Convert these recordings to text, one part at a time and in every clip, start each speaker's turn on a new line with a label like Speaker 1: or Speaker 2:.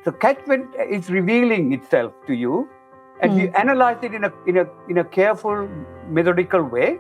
Speaker 1: The catchment is revealing itself to you, and if you analyze it in a careful, methodical way,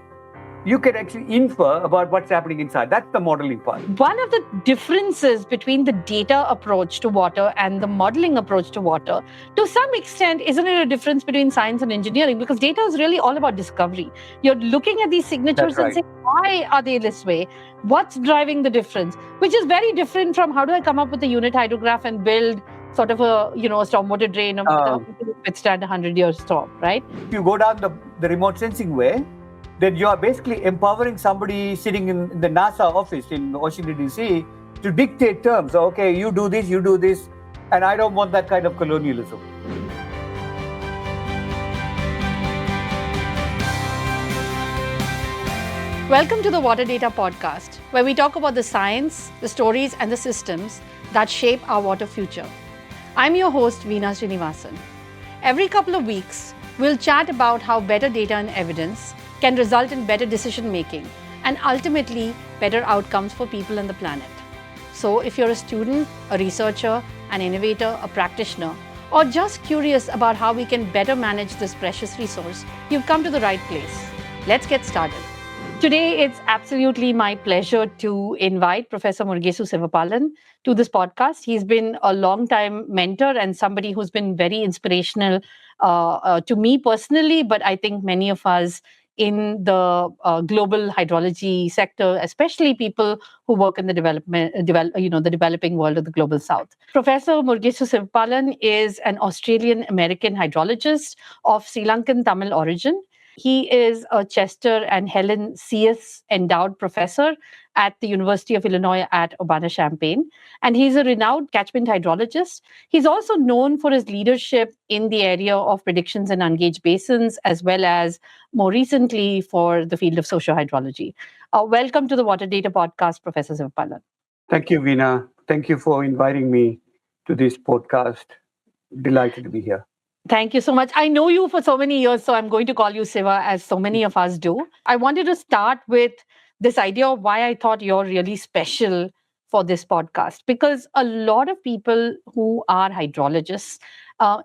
Speaker 1: you can actually infer about what's happening inside. That's the modeling part.
Speaker 2: One of the differences between the data approach to water and the modeling approach to water, to some extent, isn't it a difference between science and engineering? Because data is really all about discovery. You're looking at these signatures and saying, why are they this way? What's driving the difference? Which is very different from how do I come up with a unit hydrograph and build sort of a stormwater drain to withstand a 100-year storm, right?
Speaker 1: If you go down the remote sensing way, then you are basically empowering somebody sitting in the NASA office in Washington, D.C. to dictate terms. Okay, you do this, and I don't want that kind of colonialism.
Speaker 2: Welcome to the Water Data Podcast, where we talk about the science, the stories, and the systems that shape our water future. I'm your host, Veena Srinivasan. Every couple of weeks, we'll chat about how better data and evidence can result in better decision-making and ultimately better outcomes for people and the planet. So if you're a student, a researcher, an innovator, a practitioner, or just curious about how we can better manage this precious resource, you've come to the right place. Let's get started. Today, it's absolutely my pleasure to invite Professor Murugesu Sivapalan to this podcast. He's been a long-time mentor and somebody who's been very inspirational to me personally, but I think many of us in the global hydrology sector, especially people who work in the developing world of the global south. Professor Murugesu Sivapalan is an Australian-American hydrologist of Sri Lankan Tamil origin. He is a Chester and Helen C.S. endowed professor at the University of Illinois at Urbana-Champaign, and he's a renowned catchment hydrologist. He's also known for his leadership in the area of predictions in ungauged basins, as well as more recently for the field of socio-hydrology. Welcome to the Water Data Podcast, Professor Sivapalan.
Speaker 1: Thank you, Veena. Thank you for inviting me to this podcast. Delighted to be here.
Speaker 2: Thank you so much. I know you for so many years, so I'm going to call you Siva, as so many of us do. I wanted to start with this idea of why I thought you're really special for this podcast, because a lot of people who are hydrologists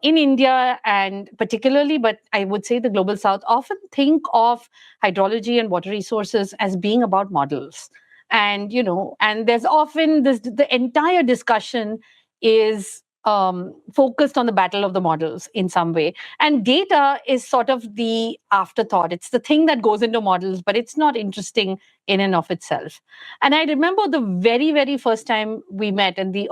Speaker 2: in India and particularly, but I would say the global south, often think of hydrology and water resources as being about models. And there's often the entire discussion is focused on the battle of the models in some way. And data is sort of the afterthought. It's the thing that goes into models, but it's not interesting in and of itself. And I remember the very, very first time we met, and the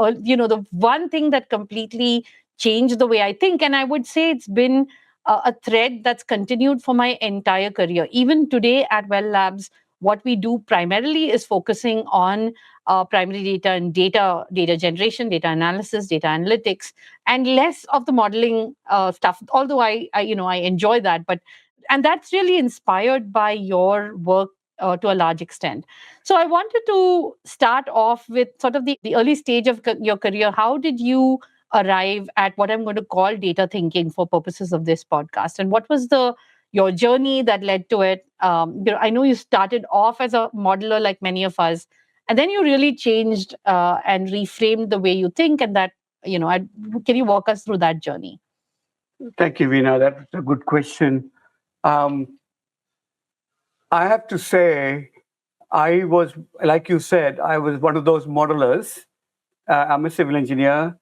Speaker 2: one thing that completely changed the way I think, and I would say it's been a thread that's continued for my entire career. Even today at Well Labs, what we do primarily is focusing on primary data and data generation, data analysis, data analytics, and less of the modeling stuff. Although I enjoy that, and that's really inspired by your work to a large extent. So I wanted to start off with sort of the early stage of your career. How did you arrive at what I'm going to call data thinking for purposes of this podcast, and what was your journey that led to it? I know you started off as a modeler like many of us, and then you really changed and reframed the way you think, and that, can you walk us through that journey?
Speaker 1: Thank you, Veena. That's a good question. I have to say, I was, like you said, I was one of those modelers. I'm a civil engineer,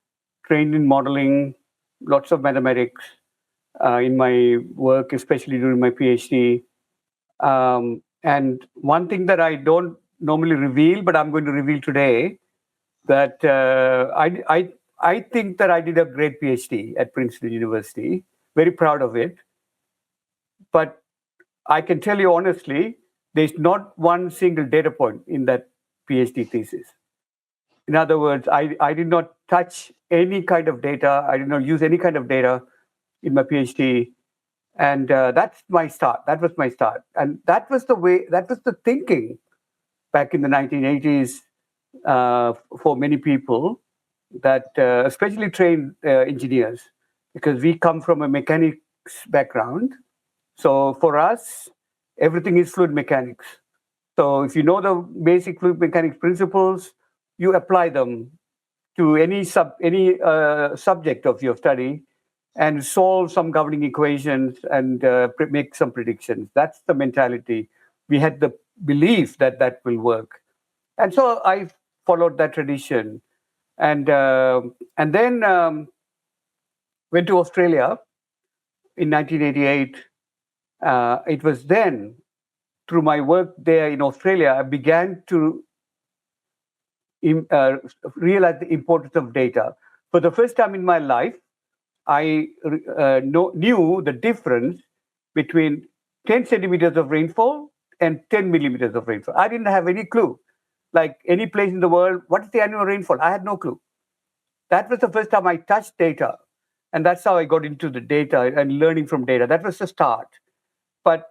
Speaker 1: trained in modeling, lots of mathematics in my work, especially during my PhD. And one thing that I don't normally reveal, but I'm going to reveal today, that I think that I did a great PhD at Princeton University. Very proud of it. But I can tell you honestly, there's not one single data point in that PhD thesis. In other words, I did not touch any kind of data. I did not use any kind of data in my PhD. And that's my start. That was my start. And that was the thinking back in the 1980s for many people, that especially trained engineers, because we come from a mechanics background. So for us, everything is fluid mechanics. So if you know the basic fluid mechanics principles, you apply them to any subject of your study and solve some governing equations and make some predictions. That's the mentality. We had the belief that that will work, and so I followed that tradition, and then went to Australia in 1988. It was then, through my work there in Australia, I began to realize the importance of data. For the first time in my life, I knew the difference between 10 centimeters of rainfall and 10 millimeters of rainfall. I didn't have any clue. Like any place in the world, what is the annual rainfall? I had no clue. That was the first time I touched data. And that's how I got into the data and learning from data. That was the start. But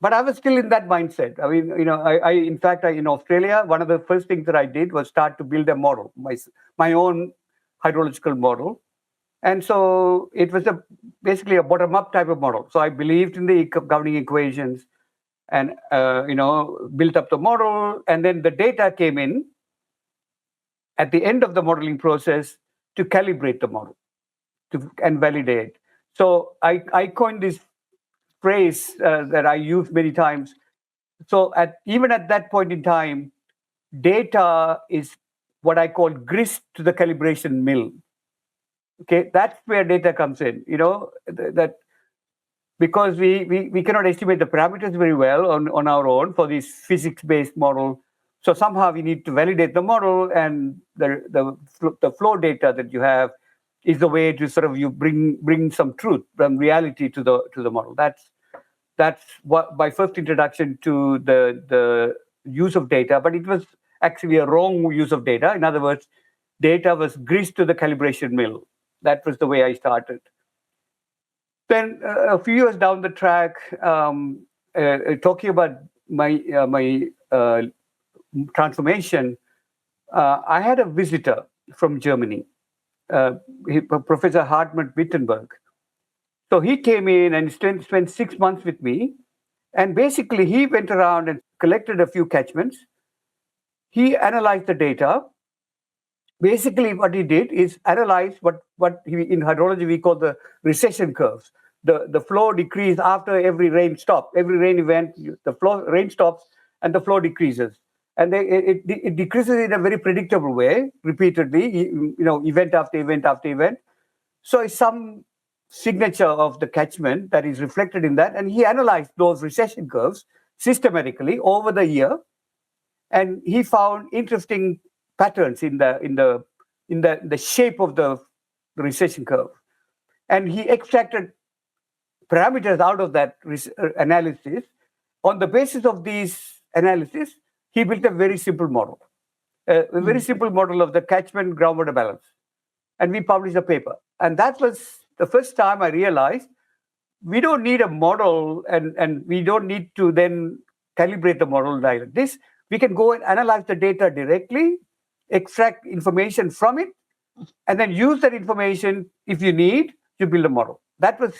Speaker 1: I was still in that mindset. I mean, in fact, in Australia, one of the first things that I did was start to build a model, my own hydrological model. And so it was basically a bottom-up type of model. So I believed in the governing equations and, built up the model. And then the data came in at the end of the modeling process to calibrate the model and validate. So I coined this phrase that I use many times. So even at that point in time, data is what I call grist to the calibration mill. Okay, that's where data comes in. That because we cannot estimate the parameters very well on our own for this physics-based model. So somehow we need to validate the model, and the flow data that you have is the way to sort of you bring some truth, some reality to the model. That's what my first introduction to the use of data, but it was actually a wrong use of data. In other words, data was greased to the calibration mill. That was the way I started. Then a few years down the track, talking about my transformation, I had a visitor from Germany, Professor Hartmut Wittenberg. So he came in and spent 6 months with me. And basically, he went around and collected a few catchments. He analyzed the data. Basically, what he did is analyze what in hydrology we call the recession curves. The flow decrease after every rain stop. Every rain event, rain stops and the flow decreases. And it decreases in a very predictable way, repeatedly, event after event after event. So it's some signature of the catchment that is reflected in that. And he analyzed those recession curves systematically over the year. And he found interesting patterns in the shape of the recession curve. And he extracted parameters out of that analysis. On the basis of these analysis, he built a very simple model, a very simple model of the catchment groundwater balance. And we published a paper. And that was the first time I realized we don't need a model and we don't need to then calibrate the model like this. We can go and analyze the data directly, extract information from it, and then use that information if you need to build a model. That was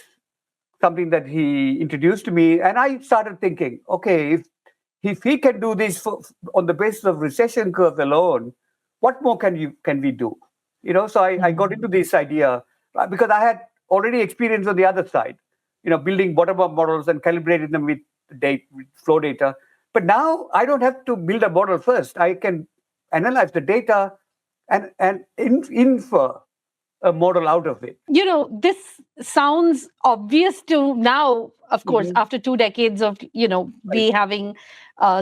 Speaker 1: something that he introduced to me. And I started thinking, okay, if he can do this on the basis of recession curves alone, what more can we do? So I got into this idea because I had already experience on the other side, building bottom-up models and calibrating them with flow data. But now I don't have to build a model first. I can analyze the data and infer a model out of it.
Speaker 2: This sounds obvious to now, of course, after 2 decades of, we having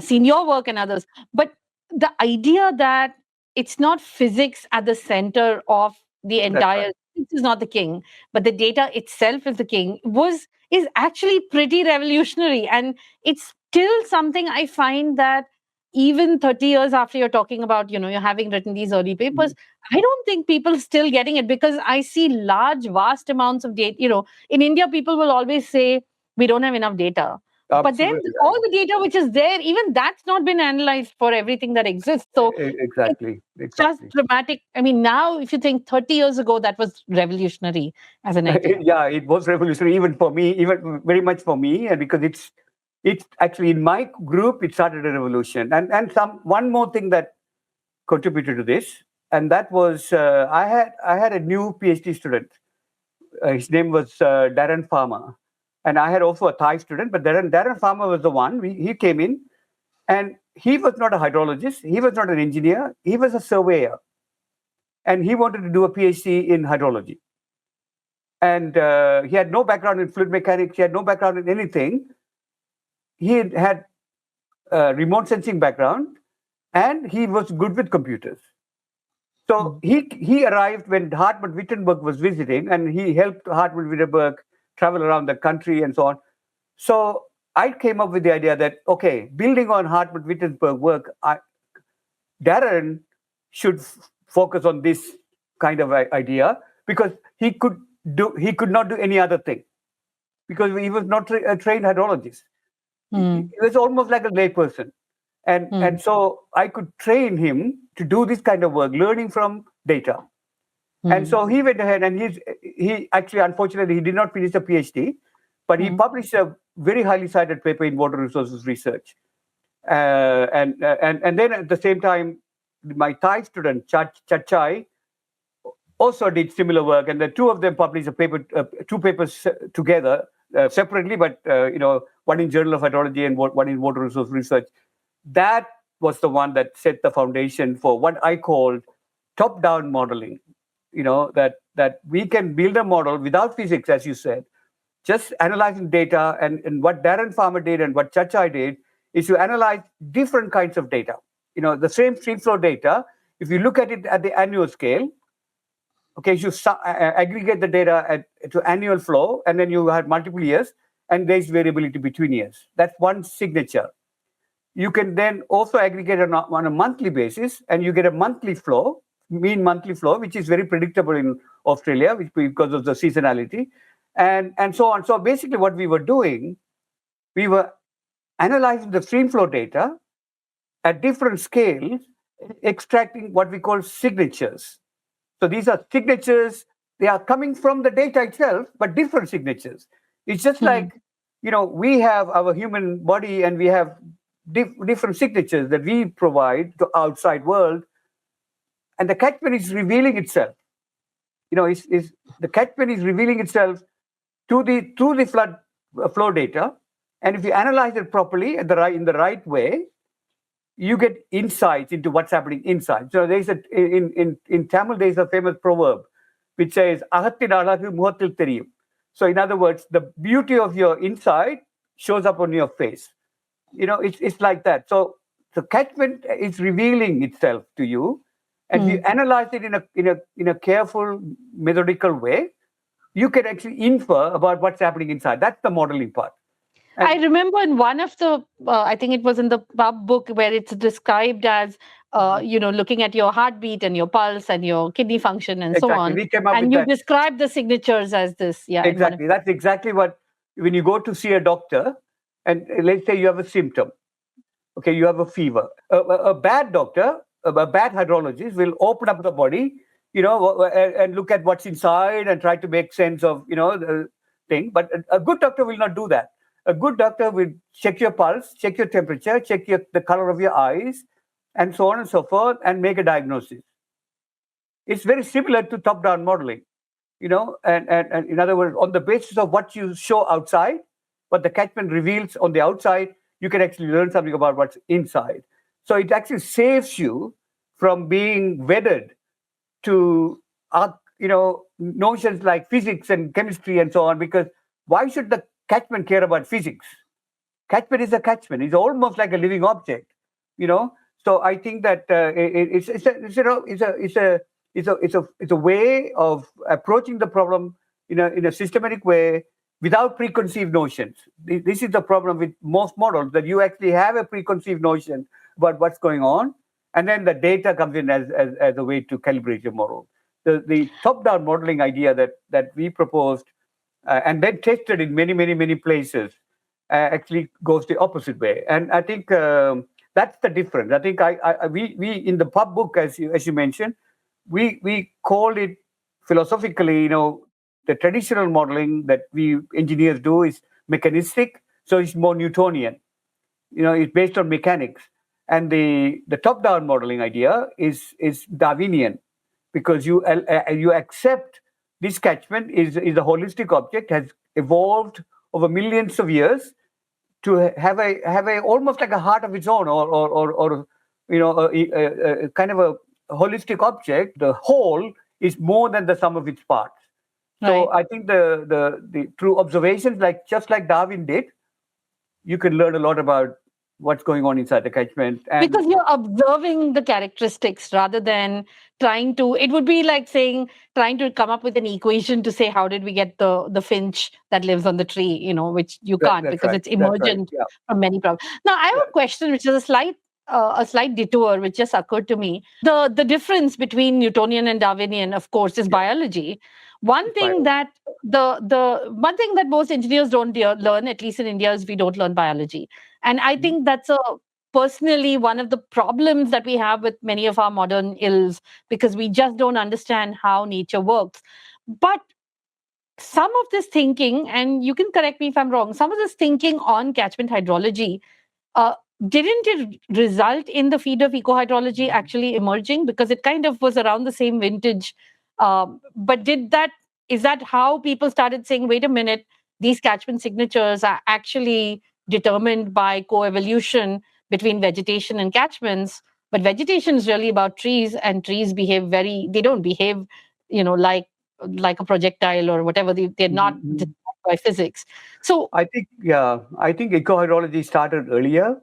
Speaker 2: seen your work and others. But the idea that it's not physics at the center of the entire, this is not the king, but the data itself is the king, is actually pretty revolutionary. And it's still something I find that even 30 years after you're talking about, you're having written these early papers, I don't think people still getting it, because I see large, vast amounts of data. In India, people will always say, we don't have enough data. Absolutely. But then all the data which is there, even that's not been analyzed for everything that exists. So
Speaker 1: exactly.
Speaker 2: Just dramatic. I mean, now if you think 30 years ago, that was revolutionary as an idea.
Speaker 1: Yeah, it was revolutionary even for me, even very much for me, and because it's actually in my group, it started a revolution. And one more thing that contributed to this and that was I had a new PhD student. His name was Darren Farmer, and I had also a Thai student. But Darren Farmer was the one. He came in, and he was not a hydrologist. He was not an engineer. He was a surveyor, and he wanted to do a PhD in hydrology. And he had no background in fluid mechanics. He had no background in anything. He had a remote sensing background, and he was good with computers. So he arrived when Hartmut Wittenberg was visiting, and he helped Hartmut Wittenberg travel around the country and so on. So I came up with the idea that, okay, building on Hartmut Wittenberg work, Darren should focus on this kind of idea, because he could not do any other thing, because he was not a trained hydrologist. He was almost like a layperson. And so I could train him to do this kind of work, learning from data. And so he went ahead, and he actually, unfortunately, he did not finish the PhD, but he published a very highly cited paper in water resources research. And then at the same time, my Thai student, Chachai, also did similar work, and the two of them published two papers together, separately, but one in Journal of Hydrology and one in Water Resource Research. That was the one that set the foundation for what I called top-down modeling. That we can build a model without physics, as you said, just analyzing data. And what Darren Farmer did and what Chachai did is to analyze different kinds of data. The same stream flow data, if you look at it at the annual scale, okay, you aggregate the data to annual flow, and then you have multiple years, and there's variability between years. That's one signature. You can then also aggregate on a monthly basis, and you get a monthly flow, mean monthly flow, which is very predictable in Australia because of the seasonality, and so on. So basically what we were doing, we were analyzing the stream flow data at different scales, extracting what we call signatures. So these are signatures, they are coming from the data itself, but different signatures. It's just like, we have our human body, and we have different signatures that we provide to outside world, and the catchment is revealing itself. The catchment is revealing itself through the flood flow data, and if you analyze it properly in the right way, you get insights into what's happening inside. So there's in Tamil there's a famous proverb which says "Agathin alagu muhathil theriyum." So in other words, the beauty of your inside shows up on your face. It's like that. So the catchment is revealing itself to you, and if you analyze it in a careful, methodical way, you can actually infer about what's happening inside. That's the modeling part.
Speaker 2: And I remember in one of the, I think it was in the pub book, where it's described as, looking at your heartbeat and your pulse and your kidney function and so on.
Speaker 1: We came up
Speaker 2: and
Speaker 1: with
Speaker 2: you
Speaker 1: that.
Speaker 2: Describe the signatures as this. Yeah,
Speaker 1: exactly. That's exactly what, when you go to see a doctor, and let's say you have a symptom, okay, you have a fever. A bad doctor, a bad hydrologist will open up the body, and look at what's inside and try to make sense of, the thing. But a good doctor will not do that. A good doctor will check your pulse, check your temperature, check the color of your eyes, and so on and so forth, and make a diagnosis. It's very similar to top-down modeling, and in other words, on the basis of what you show outside, what the catchment reveals on the outside, you can actually learn something about what's inside. So it actually saves you from being wedded to, notions like physics and chemistry and so on, because why should the catchment care about physics? Catchment is a catchment. It's almost like a living object, So I think that it's a way of approaching the problem in a systematic way without preconceived notions. This is the problem with most models, that you actually have a preconceived notion about what's going on, and then the data comes in as a way to calibrate your model. The top-down modeling idea that we proposed and then tested in many, many, many places actually goes the opposite way. And I think that's the difference. I think we in the pub book, as you mentioned, we call it philosophically, the traditional modeling that we engineers do is mechanistic, so it's more Newtonian. It's based on mechanics. And the top-down modeling idea is Darwinian, because you accept this catchment is a holistic object, has evolved over millions of years to have a almost like a heart of its own, or a kind of a holistic object. The whole is more than the sum of its parts. So
Speaker 2: Right.
Speaker 1: I think the through observations, just like Darwin did, you can learn a lot about what's going on inside the catchment. And
Speaker 2: Because you're observing the characteristics rather than it would be like saying, trying to come up with an equation to say, how did we get the finch that lives on the tree, which you can't,
Speaker 1: that's
Speaker 2: because
Speaker 1: right.
Speaker 2: it's
Speaker 1: That's right.
Speaker 2: emergent
Speaker 1: Yeah.
Speaker 2: from many problems. Now, I have
Speaker 1: Yeah.
Speaker 2: a question, which is a slight detour, which just occurred to me. The difference between Newtonian and Darwinian, of course, is
Speaker 1: Yeah.
Speaker 2: biology. One
Speaker 1: It's
Speaker 2: thing
Speaker 1: biology.
Speaker 2: that the one thing that most engineers don't learn, at least in India, is we don't learn biology. And I think that's personally one of the problems that we have with many of our modern ills, because we just don't understand how nature works. But some of this thinking, and you can correct me if I'm wrong, some of this thinking on catchment hydrology, uh, didn't it result in the field of ecohydrology actually emerging? Because it kind of was around the same vintage. But is that how people started saying, wait a minute, these catchment signatures are actually determined by co-evolution between vegetation and catchments? But vegetation is really about trees, and trees they don't behave, like a projectile or whatever. They're not
Speaker 1: Mhm.
Speaker 2: designed by physics. So,
Speaker 1: I think ecohydrology started earlier,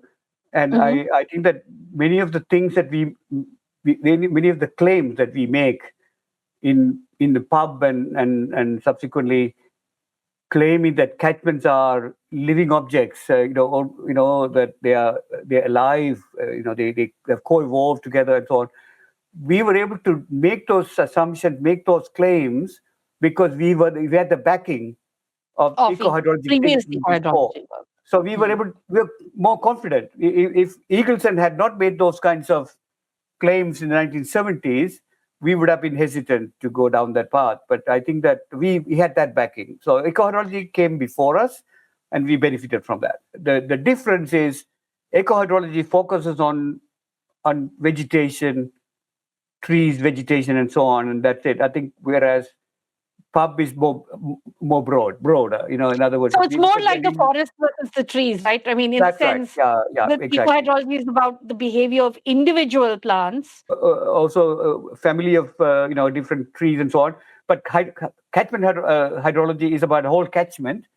Speaker 1: and
Speaker 2: mhm,
Speaker 1: I think that many of the things that many of the claims that we make in the pub and subsequently claiming that catchments are living objects, or that they're alive, they have co-evolved together and so on. We were able to make those assumptions, make those claims, because we had the backing of
Speaker 2: of
Speaker 1: eco-hydrologic
Speaker 2: previous
Speaker 1: thinking before.
Speaker 2: hydrology work.
Speaker 1: So we were more confident. If Eagleson had not made those kinds of claims in the 1970s, we would have been hesitant to go down that path. But I think that we had that backing. So ecohydrology came before us, and we benefited from that. The difference is ecohydrology focuses on vegetation, trees, vegetation, and so on, and that's it. I think whereas pub is broader. In other words,
Speaker 2: So it's
Speaker 1: we
Speaker 2: more
Speaker 1: look at
Speaker 2: like the
Speaker 1: building.
Speaker 2: forest versus the trees, right? I mean, in a
Speaker 1: That's right.
Speaker 2: sense,
Speaker 1: Yeah, yeah,
Speaker 2: the
Speaker 1: exactly.
Speaker 2: ecohydrology is about the behavior of individual plants.
Speaker 1: Also, family of different trees and so on. But catchment hydrology is about a whole catchment.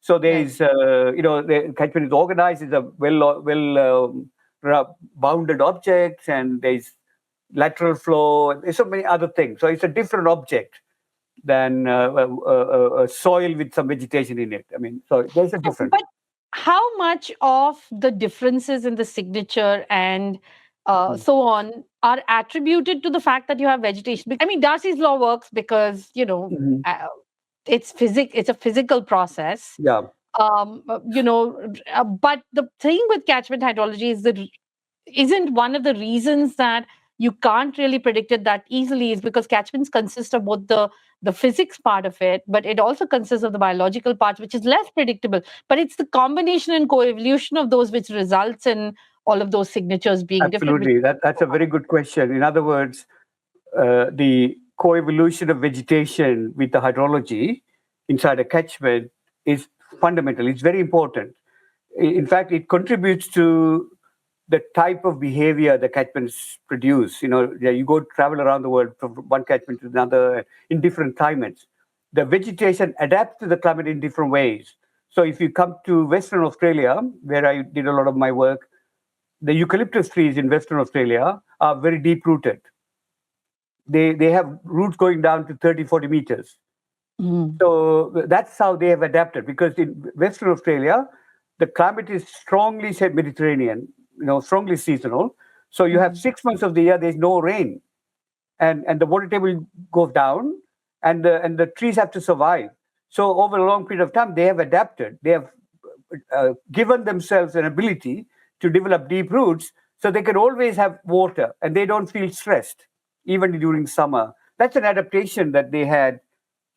Speaker 1: So there
Speaker 2: Right.
Speaker 1: is, the catchment is organized. It's a bounded objects, and there's lateral flow. There's so many other things. So it's a different object than soil with some vegetation in it. I mean, so there's a difference.
Speaker 2: But how much of the differences in the signature and
Speaker 1: Mhm.
Speaker 2: so on are attributed to the fact that you have vegetation? I mean, Darcy's law works because,
Speaker 1: Mhm.
Speaker 2: uh, it's a physical process.
Speaker 1: Yeah,
Speaker 2: But the thing with catchment hydrology is that isn't one of the reasons that you can't really predict it that easily is because catchments consist of both the physics part of it, but it also consists of the biological part, which is less predictable. But it's the combination and co-evolution of those which results in all of those signatures being different.
Speaker 1: absolutely. That's a very good question. In other words, the coevolution of vegetation with the hydrology inside a catchment is fundamental. It's very important. In fact, it contributes to the type of behavior the catchments produce. You go travel around the world from one catchment to another in different climates. The vegetation adapts to the climate in different ways. So if you come to Western Australia, where I did a lot of my work, the eucalyptus trees in Western Australia are very deep rooted. They have roots going down to 30, 40 meters.
Speaker 2: Mm.
Speaker 1: So that's how they have adapted, because in Western Australia, the climate is strongly Mediterranean, strongly seasonal. So you have
Speaker 2: Mm.
Speaker 1: 6 months of the year, there's no rain, and the water table goes down, and the trees have to survive. So over a long period of time, they have adapted. They have given themselves an ability to develop deep roots, so they can always have water and they don't feel stressed, even during summer. That's an adaptation that they had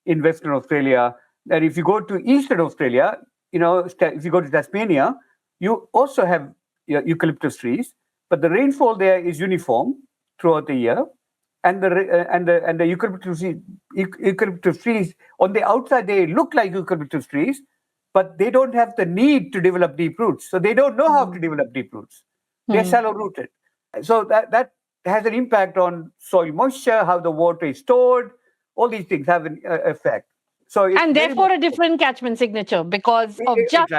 Speaker 1: in Western Australia. And if you go to Eastern Australia, if you go to Tasmania, you also have eucalyptus trees, but the rainfall there is uniform throughout the year, and the eucalyptus trees on the outside, they look like eucalyptus trees, but they don't have the need to develop deep roots. So they don't know how to develop deep roots. They're shallow rooted. So that has an impact on soil moisture, how the water is stored. All these things have an effect. So
Speaker 2: and therefore a different catchment signature because of just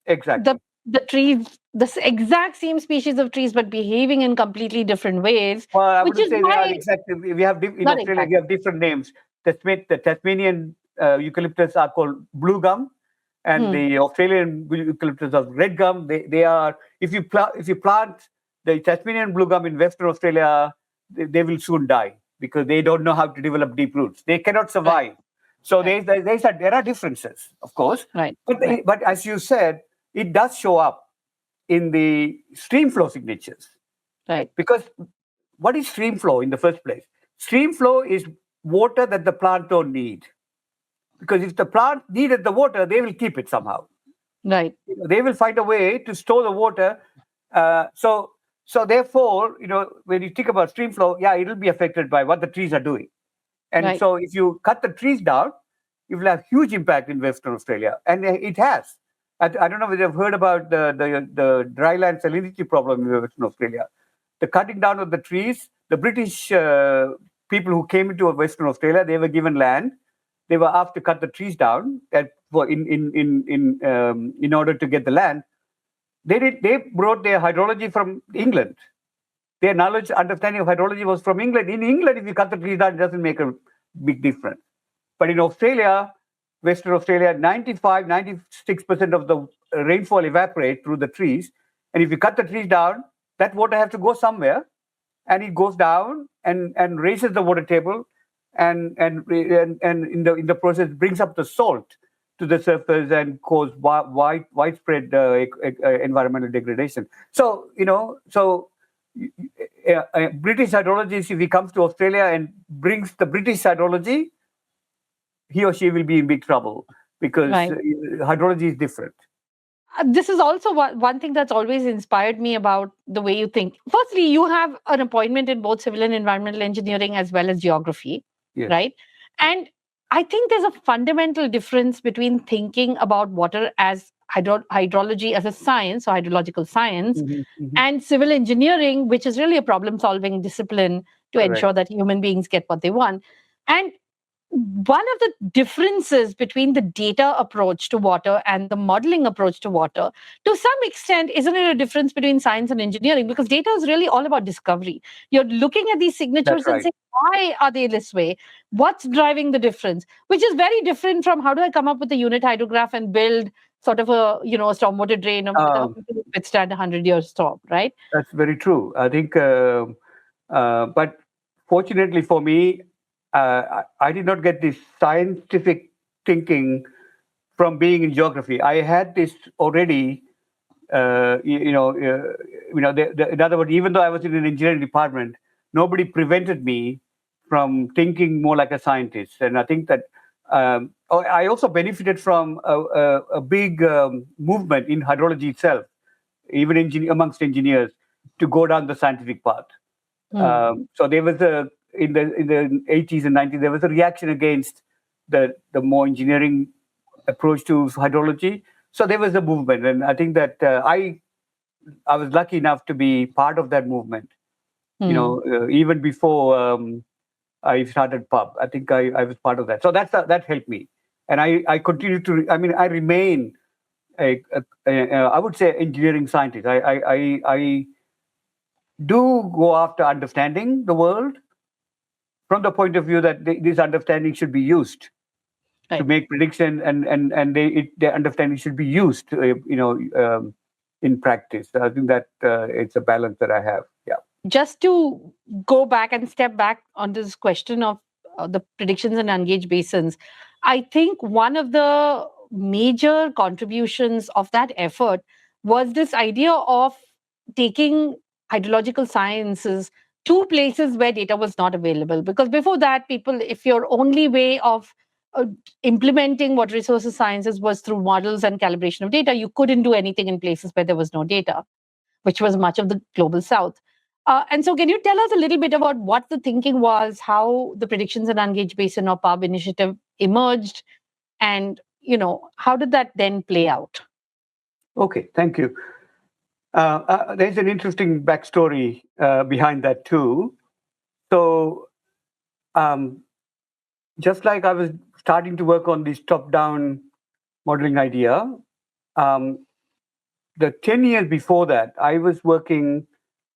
Speaker 1: exactly
Speaker 2: the trees, the exact same species of trees, but behaving in completely different ways.
Speaker 1: Well, I
Speaker 2: which
Speaker 1: wouldn't
Speaker 2: is
Speaker 1: say they
Speaker 2: why
Speaker 1: are exactly. We have in
Speaker 2: not
Speaker 1: Australia,
Speaker 2: exactly.
Speaker 1: we have different names. The Tasmanian eucalyptus are called blue gum, and the Australian eucalyptus are red gum. They are if you plant the Tasmanian blue gum in Western Australia, they will soon die because they don't know how to develop deep roots. They cannot survive.
Speaker 2: Right.
Speaker 1: So there are differences, of course.
Speaker 2: Right.
Speaker 1: But as you said, it does show up in the stream flow signatures.
Speaker 2: Right.
Speaker 1: Because what is stream flow in the first place? Stream flow is water that the plant don't need. Because if the plant needed the water, they will keep it somehow.
Speaker 2: Right.
Speaker 1: They will find a way to store the water. So therefore, when you think about stream flow, yeah, it will be affected by what the trees are doing. And so if you cut the trees down, it will have huge impact in Western Australia. And it has. I don't know whether you've heard about the dryland salinity problem in Western Australia. The cutting down of the trees, the British people who came into Western Australia, they were given land. They were asked to cut the trees down in order to get the land. They brought their hydrology from England. Their knowledge, understanding of hydrology was from England. In England, if you cut the trees down, it doesn't make a big difference. But in Australia, Western Australia, 96% of the rainfall evaporates through the trees. And if you cut the trees down, that water has to go somewhere, and it goes down and raises the water table, and in the process brings up the salt to the surface and cause widespread environmental degradation. So British hydrologist, if he comes to Australia and brings the British hydrology, he or she will be in big trouble because hydrology is different.
Speaker 2: This is also one thing that's always inspired me about the way you think. Firstly, you have an appointment in both civil and environmental engineering as well as geography, right? And I think there's a fundamental difference between thinking about water as hydrology as a science or hydrological science and civil engineering, which is really a problem-solving discipline to ensure that human beings get what they want. And one of the differences between the data approach to water and the modeling approach to water, to some extent, isn't it a difference between science and engineering? Because data is really all about discovery. You're looking at these signatures and saying, why are they this way? What's driving the difference? Which is very different from how do I come up with a unit hydrograph and build sort of a stormwater drain to withstand 100-year storm, right?
Speaker 1: That's very true. I think, but fortunately for me, I did not get this scientific thinking from being in geography. I had this already. In other words, even though I was in an engineering department, nobody prevented me from thinking more like a scientist. And I think that I also benefited from a big movement in hydrology itself, even amongst engineers, to go down the scientific path. So there was in the 80s and 90s, there was a reaction against the more engineering approach to hydrology. So there was a movement, and I think that I was lucky enough to be part of that movement. Even before I started pub, I think I was part of that. So that helped me, and I continue to. I mean, I remain I would say engineering scientist. I do go after understanding the world from the point of view that this understanding should be used to make prediction, and the understanding should be used, in practice. I think that it's a balance that I have. Yeah.
Speaker 2: Just to go back and step back on this question of the predictions in ungauged basins, I think one of the major contributions of that effort was this idea of taking hydrological sciences to places where data was not available. Because before that, people, if your only way of implementing water resources sciences was through models and calibration of data, you couldn't do anything in places where there was no data. which was much of the global south. And so can you tell us a little bit about what the thinking was, how the Predictions in Ungauged Basin or PUB initiative emerged, and how did that then play out?
Speaker 1: Okay, thank you. There's an interesting backstory behind that too. So, just like I was starting to work on this top-down modeling idea, the 10 years before that, I was working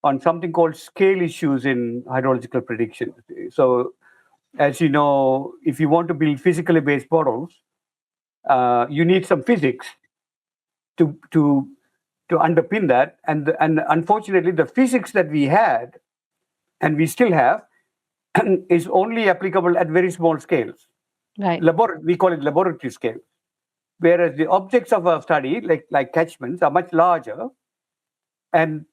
Speaker 1: on something called scale issues in hydrological prediction. So, as you know, if you want to build physically based models, you need some physics to underpin that. And unfortunately, the physics that we had and we still have is only applicable at very small scales.
Speaker 2: Right.
Speaker 1: We call it laboratory scale. Whereas the objects of our study, like catchments, are much larger. And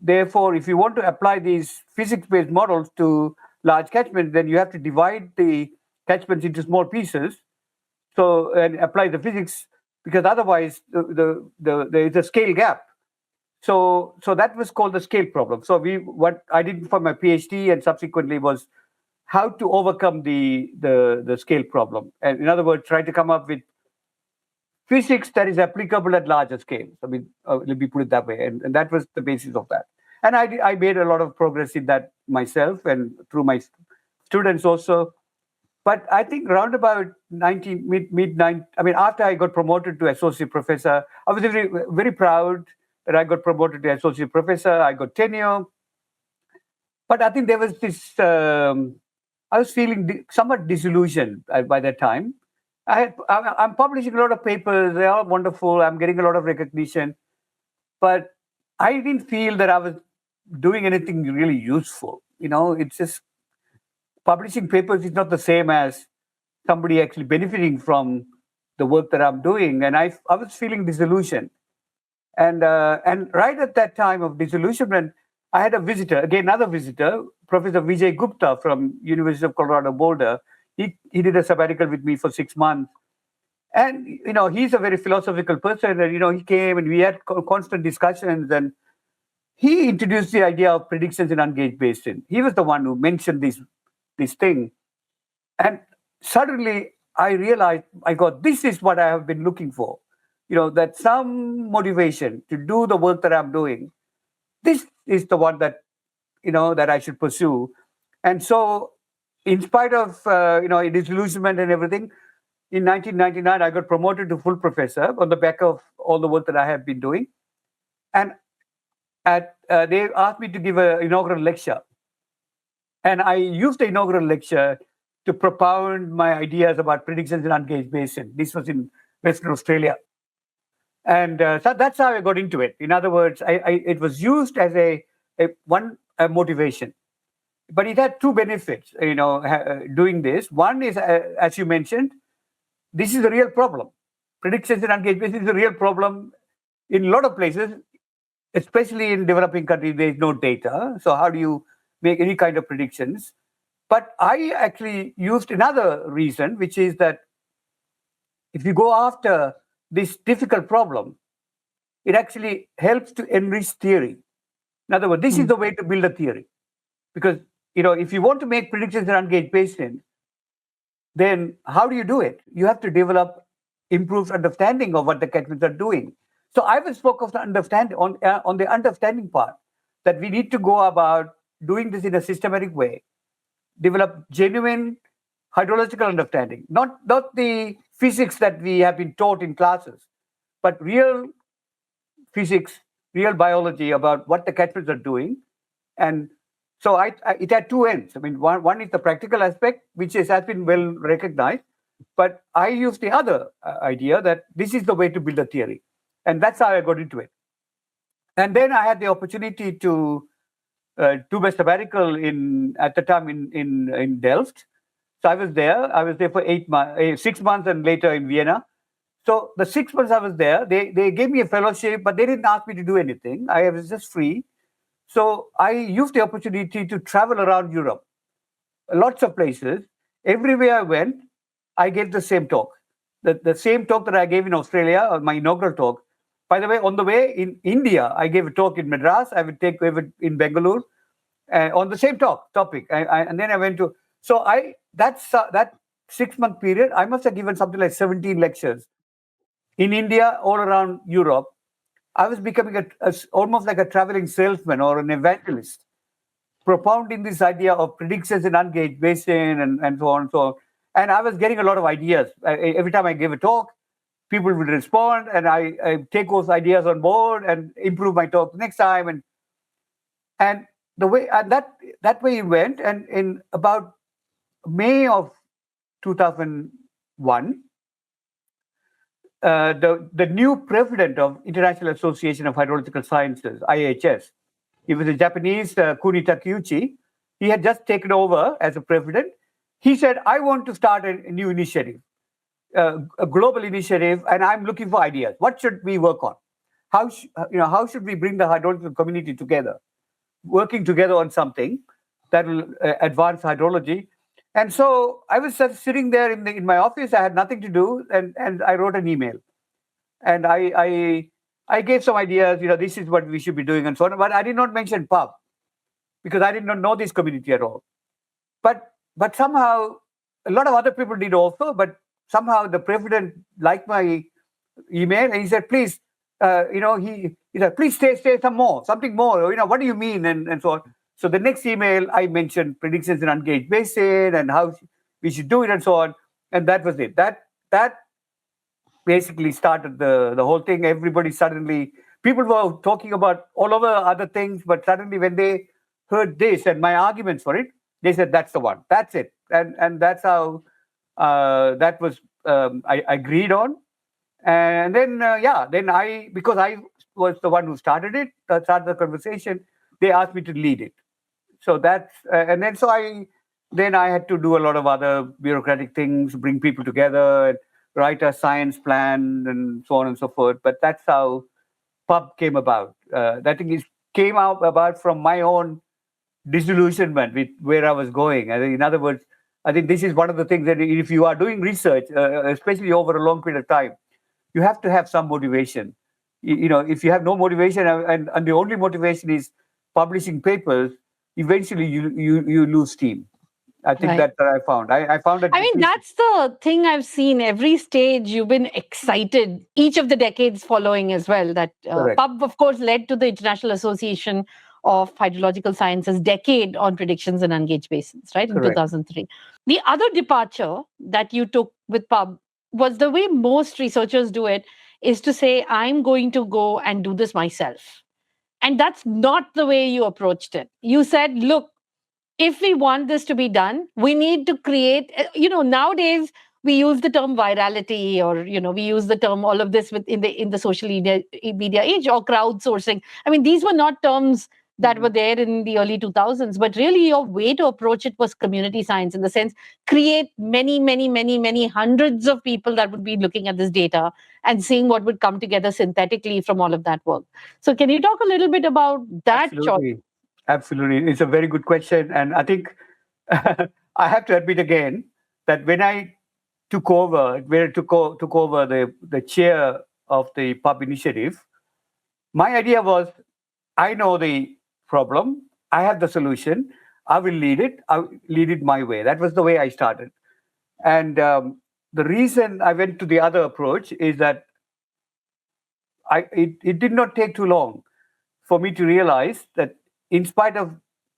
Speaker 1: therefore, if you want to apply these physics-based models to large catchments, then you have to divide the catchments into small pieces. So and apply the physics, because otherwise there is a scale gap. So that was called the scale problem. So what I did for my PhD and subsequently was how to overcome the scale problem. And in other words, try to come up with physics that is applicable at larger scales. I mean, let me put it that way. And that was the basis of that. And I made a lot of progress in that myself and through my students also. But I think around about after I got promoted to associate professor, I was very, very proud that I got promoted to associate professor. I got tenure. But I think there was this, I was feeling somewhat disillusioned by that time. I'm publishing a lot of papers. They are wonderful. I'm getting a lot of recognition. But I didn't feel that I was doing anything really useful. It's just publishing papers is not the same as somebody actually benefiting from the work that I'm doing. And I was feeling disillusioned. And right at that time of disillusionment, I had another visitor, Professor Vijay Gupta from University of Colorado Boulder. He did a sabbatical with me for 6 months. And, he's a very philosophical person. And, he came and we had constant discussions. And he introduced the idea of predictions in ungauged basin. He was the one who mentioned this thing. And suddenly I realized, this is what I have been looking for. That some motivation to do the work that I'm doing. This is the one that, that I should pursue. And so, in spite of, disillusionment and everything, in 1999, I got promoted to full professor on the back of all the work that I have been doing. And they asked me to give an inaugural lecture. And I used the inaugural lecture to propound my ideas about predictions in ungauged basin. This was in Western Australia. And so that's how I got into it. In other words, it was used as a motivation. But it had two benefits, doing this. One is, as you mentioned, this is a real problem. Predictions in ungauged basin is a real problem in a lot of places, especially in developing countries. There is no data. So how do you make any kind of predictions? But I actually used another reason, which is that if you go after this difficult problem, it actually helps to enrich theory. In other words, this is the way to build a theory. Because, if you want to make predictions in ungauged basin, then how do you do it? You have to develop improved understanding of what the catchments are doing. So I was focused on the understanding part, that we need to go about doing this in a systematic way, develop genuine hydrological understanding, not the physics that we have been taught in classes, but real physics, real biology about what the catchments are doing. And so it had two ends. I mean, one is the practical aspect, which has been well recognized, but I used the other idea that this is the way to build a theory. And that's how I got into it. And then I had the opportunity to do my sabbatical at the time in Delft. So I was there. I was there for 6 months, and later in Vienna. So the 6 months I was there, they gave me a fellowship, but they didn't ask me to do anything. I was just free. So I used the opportunity to travel around Europe, lots of places. Everywhere I went, I gave the same talk. The same talk that I gave in Australia, my inaugural talk, By the way, on the way in India, I gave a talk in Madras. I would take it in Bangalore on the same topic. And then I went to, so that 6 month period, I must have given something like 17 lectures in India, all around Europe. I was becoming almost like a traveling salesman or an evangelist, propounding this idea of predictions in Ungauged Basin and so on and so on. And I was getting a lot of ideas. Every time I gave a talk, people would respond, and I take those ideas on board and improve my talk next time. And the way and that way it went. And in about May of 2001, the new president of International Association of Hydrological Sciences, IHS, he was a Japanese, Kuni Takeuchi. He had just taken over as a president. He said, I want to start a new initiative, a global initiative, and I'm looking for ideas. What should we work on? How should we bring the hydrological community together, working together on something that will advance hydrology? And so I was just sitting there in my office. I had nothing to do, and I wrote an email, and I gave some ideas. This is what we should be doing, and so on. But I did not mention pub because I did not know this community at all. But somehow a lot of other people did also. But somehow the president liked my email, and he said, "Please, he said, please say something more. What do you mean?" and so on. So the next email, I mentioned predictions in Ungauged Basin and how we should do it and so on. And that was it. That basically started the whole thing. Everybody suddenly, people were talking about all over other things, but suddenly when they heard this and my arguments for it, they said, that's the one. That's it. And that's how that was, I agreed on. And then, because I was the one who started the conversation, they asked me to lead it. So that's, and then so I had to do a lot of other bureaucratic things, bring people together, and write a science plan, and so on and so forth. But that's how pub came about. That thing came about from my own disillusionment with where I was going. I think, in other words, I think this is one of the things that if you are doing research, especially over a long period of time, you have to have some motivation. If you have no motivation and the only motivation is publishing papers, eventually you lose steam. I think that's what I found. I found that.
Speaker 2: I mean, that's the thing I've seen. Every stage you've been excited, each of the decades following as well. That pub, of course, led to the International Association of Hydrological Sciences decade on predictions in Ungauged Basins, right, in 2003. The other departure that you took with pub was the way most researchers do it, is to say, I'm going to go and do this myself. And that's not the way you approached it. You said, look, if we want this to be done, we need to create, nowadays we use the term virality, or, we use the term all of this in the social media age, or crowdsourcing. I mean, these were not terms that were there in the early 2000s, but really your way to approach it was community science, in the sense, create many, many, many, many hundreds of people that would be looking at this data and seeing what would come together synthetically from all of that work. So can you talk a little bit about that?
Speaker 1: Absolutely. It's a very good question. And I think I have to admit again that when I took over the chair of the pub initiative, my idea was, I know the problem, I have the solution, I will lead it, I'll lead it my way. That was the way I started. And the reason I went to the other approach is that it did not take too long for me to realize that in spite of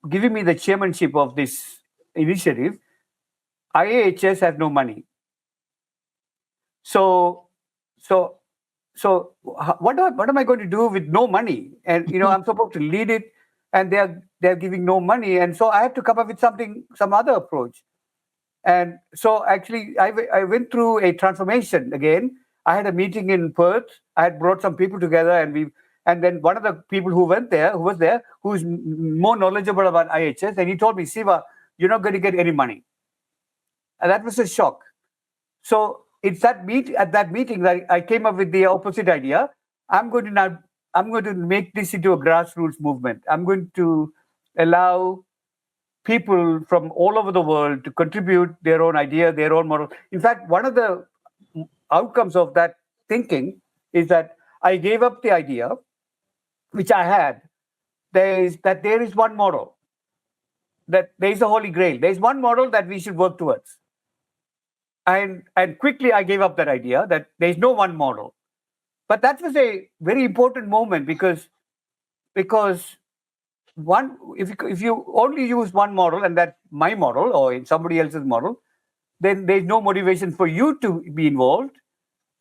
Speaker 1: giving me the chairmanship of this initiative, IAHS has no money. So what am I going to do with no money? And I'm supposed to lead it, and they're giving no money, and so I had to come up with some other approach. And so actually, I went through a transformation again. I had a meeting in Perth. I had brought some people together, and then one of the people who was there, who's more knowledgeable about IHS, and he told me, Siva, you're not going to get any money. And that was a shock. So it's at that meeting that I came up with the opposite idea. I'm going to make this into a grassroots movement. I'm going to allow people from all over the world to contribute their own idea, their own model. In fact, one of the outcomes of that thinking is that I gave up the idea, which I had. There is one model, that there is a holy grail. There is one model that we should work towards. And quickly I gave up that idea that there is no one model. But that was a very important moment because one if you only use one model, and that's my model or in somebody else's model, then there's no motivation for you to be involved,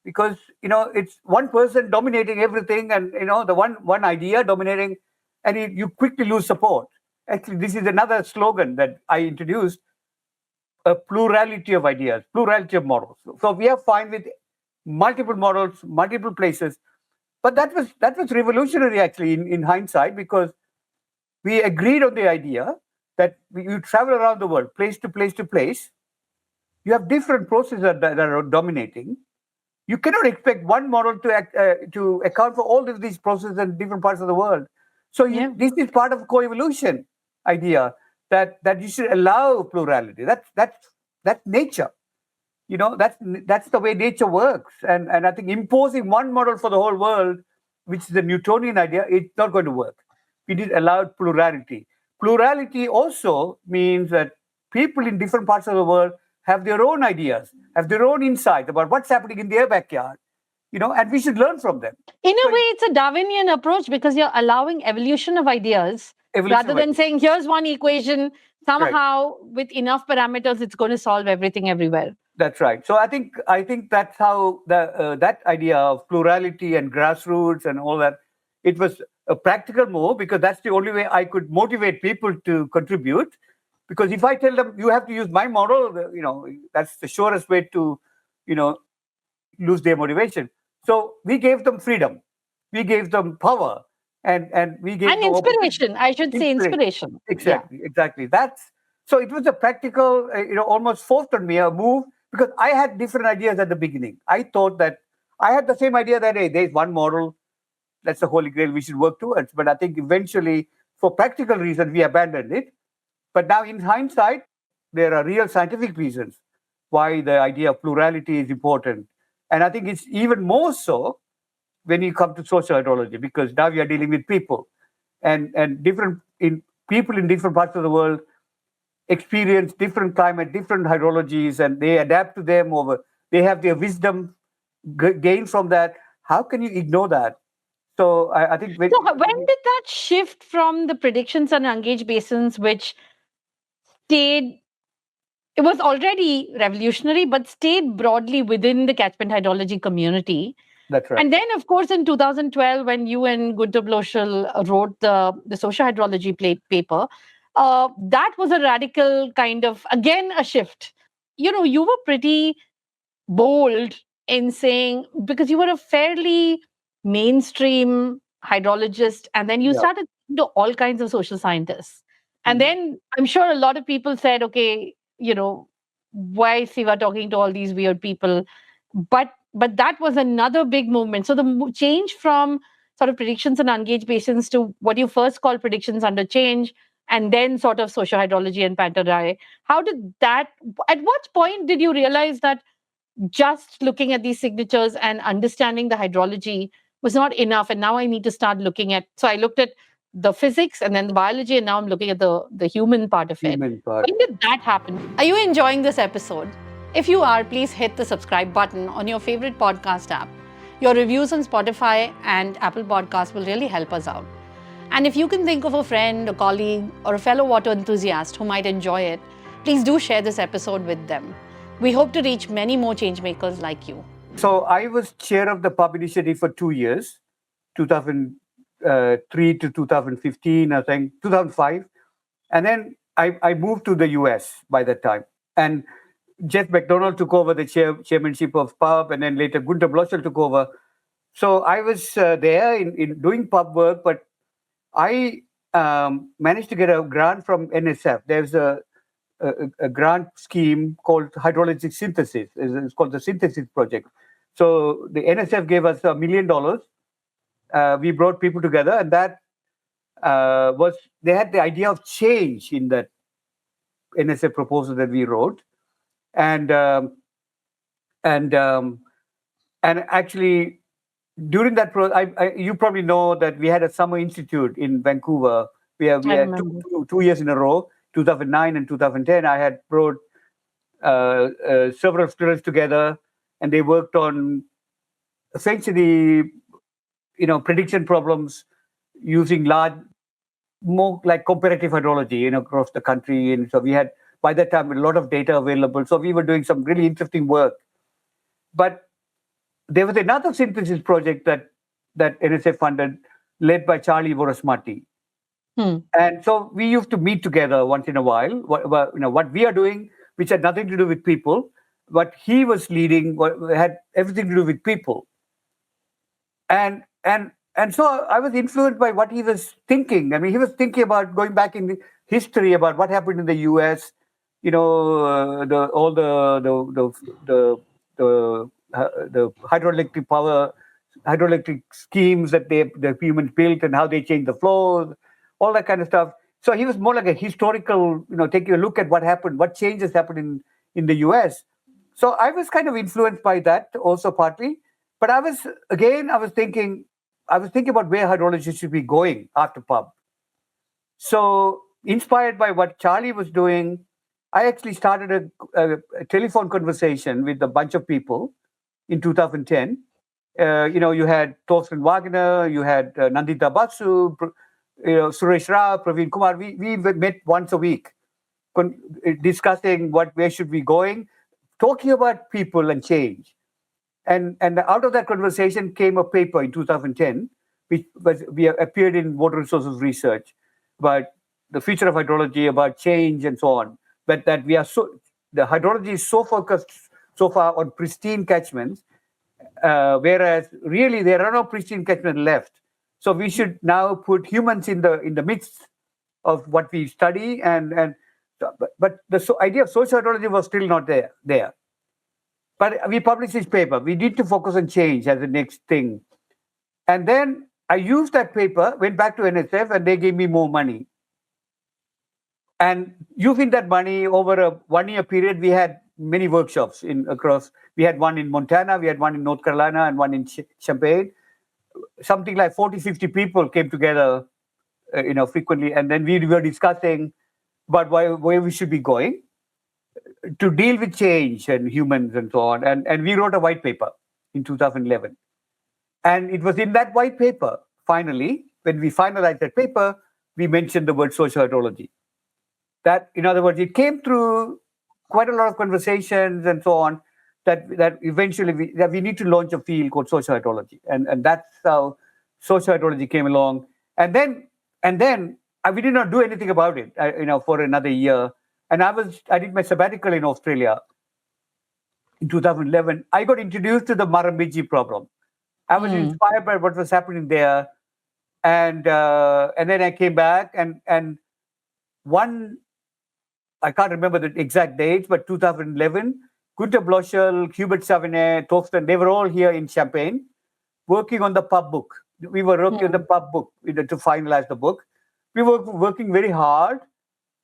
Speaker 1: because it's one person dominating everything, and the one idea dominating, and you quickly lose support. Actually, this is another slogan that I introduced: a plurality of ideas, plurality of models. So we are fine with multiple models, multiple places. But that was revolutionary, actually, in hindsight, because we agreed on the idea that you travel around the world, place to place to place. You have different processes that are dominating. You cannot expect one model to account for all of these processes in different parts of the world. So this is part of co-evolution idea, that you should allow plurality. That's nature. That's the way nature works. And I think imposing one model for the whole world, which is the Newtonian idea, it's not going to work. We need allowed plurality. Plurality also means that people in different parts of the world have their own ideas, have their own insight about what's happening in their backyard, and we should learn from them.
Speaker 2: In a way, it's a Darwinian approach, because you're allowing evolution of ideas rather than saying, here's one equation, somehow with enough parameters, it's going to solve everything everywhere.
Speaker 1: That's right. So I think that's how that idea of plurality and grassroots and all that, it was a practical move, because that's the only way I could motivate people to contribute. Because if I tell them you have to use my model, that's the surest way to, lose their motivation. So we gave them freedom, we gave them power, and we gave them
Speaker 2: inspiration. I should say inspiration.
Speaker 1: Exactly. So it was a practical, almost forced on me a move, because I had different ideas at the beginning. I thought that I had the same idea that, hey, there's one model, that's the holy grail we should work towards. But I think eventually, for practical reasons, we abandoned it. But now, in hindsight, there are real scientific reasons why the idea of plurality is important. And I think it's even more so when you come to socio-hydrology, because now we are dealing with people, and people in different parts of the world experience different climate, different hydrologies, and they adapt to them they have their wisdom gained from that. How can you ignore that? So I think
Speaker 2: when did that shift from the predictions on Ungauged Basins, which stayed, it was already revolutionary, but stayed broadly within the catchment hydrology community?
Speaker 1: That's right.
Speaker 2: And then, of course, in 2012, when you and Gunter Bloschel wrote the Socio-hydrology paper, that was a radical kind of, again, a shift. You were pretty bold in saying, because you were a fairly mainstream hydrologist, and then you started to all kinds of social scientists. And then I'm sure a lot of people said, okay, why is Siva talking to all these weird people? But that was another big movement. So the change from sort of predictions and Ungauged Basins to what you first called predictions under change, and then sort of socio-hydrology and Panta-Rhei. How did that, at what point did you realize that just looking at these signatures and understanding the hydrology was not enough, and now I need to start looking at, so I looked at the physics and then the biology, and now I'm looking at the human part of it. When did that happen? Are you enjoying this episode? If you are, please hit the subscribe button on your favorite podcast app. Your reviews on Spotify and Apple Podcasts will really help us out. And if you can think of a friend, a colleague, or a fellow water enthusiast who might enjoy it, please do share this episode with them. We hope to reach many more changemakers like you.
Speaker 1: So I was chair of the pub initiative for 2 years, 2003 to 2015, I think, 2005. And then I moved to the US by that time. And Jeff McDonald took over the chairmanship of pub, and then later Gunter Bloschel took over. So I was there in doing pub work, but I managed to get a grant from NSF. There's a grant scheme called hydrologic synthesis. It's called the Synthesis Project. So the NSF gave us $1 million. We brought people together, and that they had the idea of change in that NSF proposal that we wrote, and actually during that you probably know that we had a summer institute in Vancouver. We
Speaker 2: I
Speaker 1: had
Speaker 2: remember.
Speaker 1: 2 years in a row, 2009 and 2010. I had brought several students together, and they worked on essentially, prediction problems using more like comparative hydrology, across the country. And so we had, by that time, a lot of data available. So we were doing some really interesting work. But there was another synthesis project that NSF funded, led by Charlie Vorasmati. And so we used to meet together once in a while. What we are doing, which had nothing to do with people, what he was leading had everything to do with people. And so I was influenced by what he was thinking. I mean, he was thinking about going back in history about what happened in the U.S. The hydroelectric schemes that the humans built and how they changed the flows, all that kind of stuff. So he was more like a historical, taking a look at what happened, what changes happened in the U.S. So I was kind of influenced by that also partly. But I was thinking about where hydrology should be going after pub. So inspired by what Charlie was doing, I actually started a telephone conversation with a bunch of people in 2010. You had Thorsten Wagner, you had Nandita Basu, Suresh Rao, Praveen Kumar. We met once a week, discussing where should we going, talking about people and change. And out of that conversation came a paper in 2010, which appeared in Water Resources Research, about the future of hydrology, about change and so on. But that the hydrology is so focused so far on pristine catchments, whereas really there are no pristine catchments left. So we should now put humans in the midst of what we study, but the idea of socio-hydrology was still not there. But we published this paper. We need to focus on change as the next thing. And then I used that paper, went back to NSF, and they gave me more money. And using that money over a 1-year period, we had many workshops across. We had one in Montana, we had one in North Carolina, and one in Champaign. Something like 40, 50 people came together, frequently. And then we were discussing about where we should be going to deal with change and humans and so on. And we wrote a white paper in 2011. And it was in that white paper, finally, when we finalized that paper, we mentioned the word socio-hydrology. That, in other words, it came through quite a lot of conversations and so on, that eventually we need to launch a field called socio-hydrology. And that's how socio-hydrology came along. And then we did not do anything about it, for another year. And I did my sabbatical in Australia in 2011. I got introduced to the Murrumbidgee problem. I was inspired by what was happening there, and then I came back and I can't remember the exact dates, but 2011, Günter Bloschel, Hubert Savinet, Thorsten, they were all here in Champaign working on the pub book. We were working on the pub book to finalize the book. We were working very hard,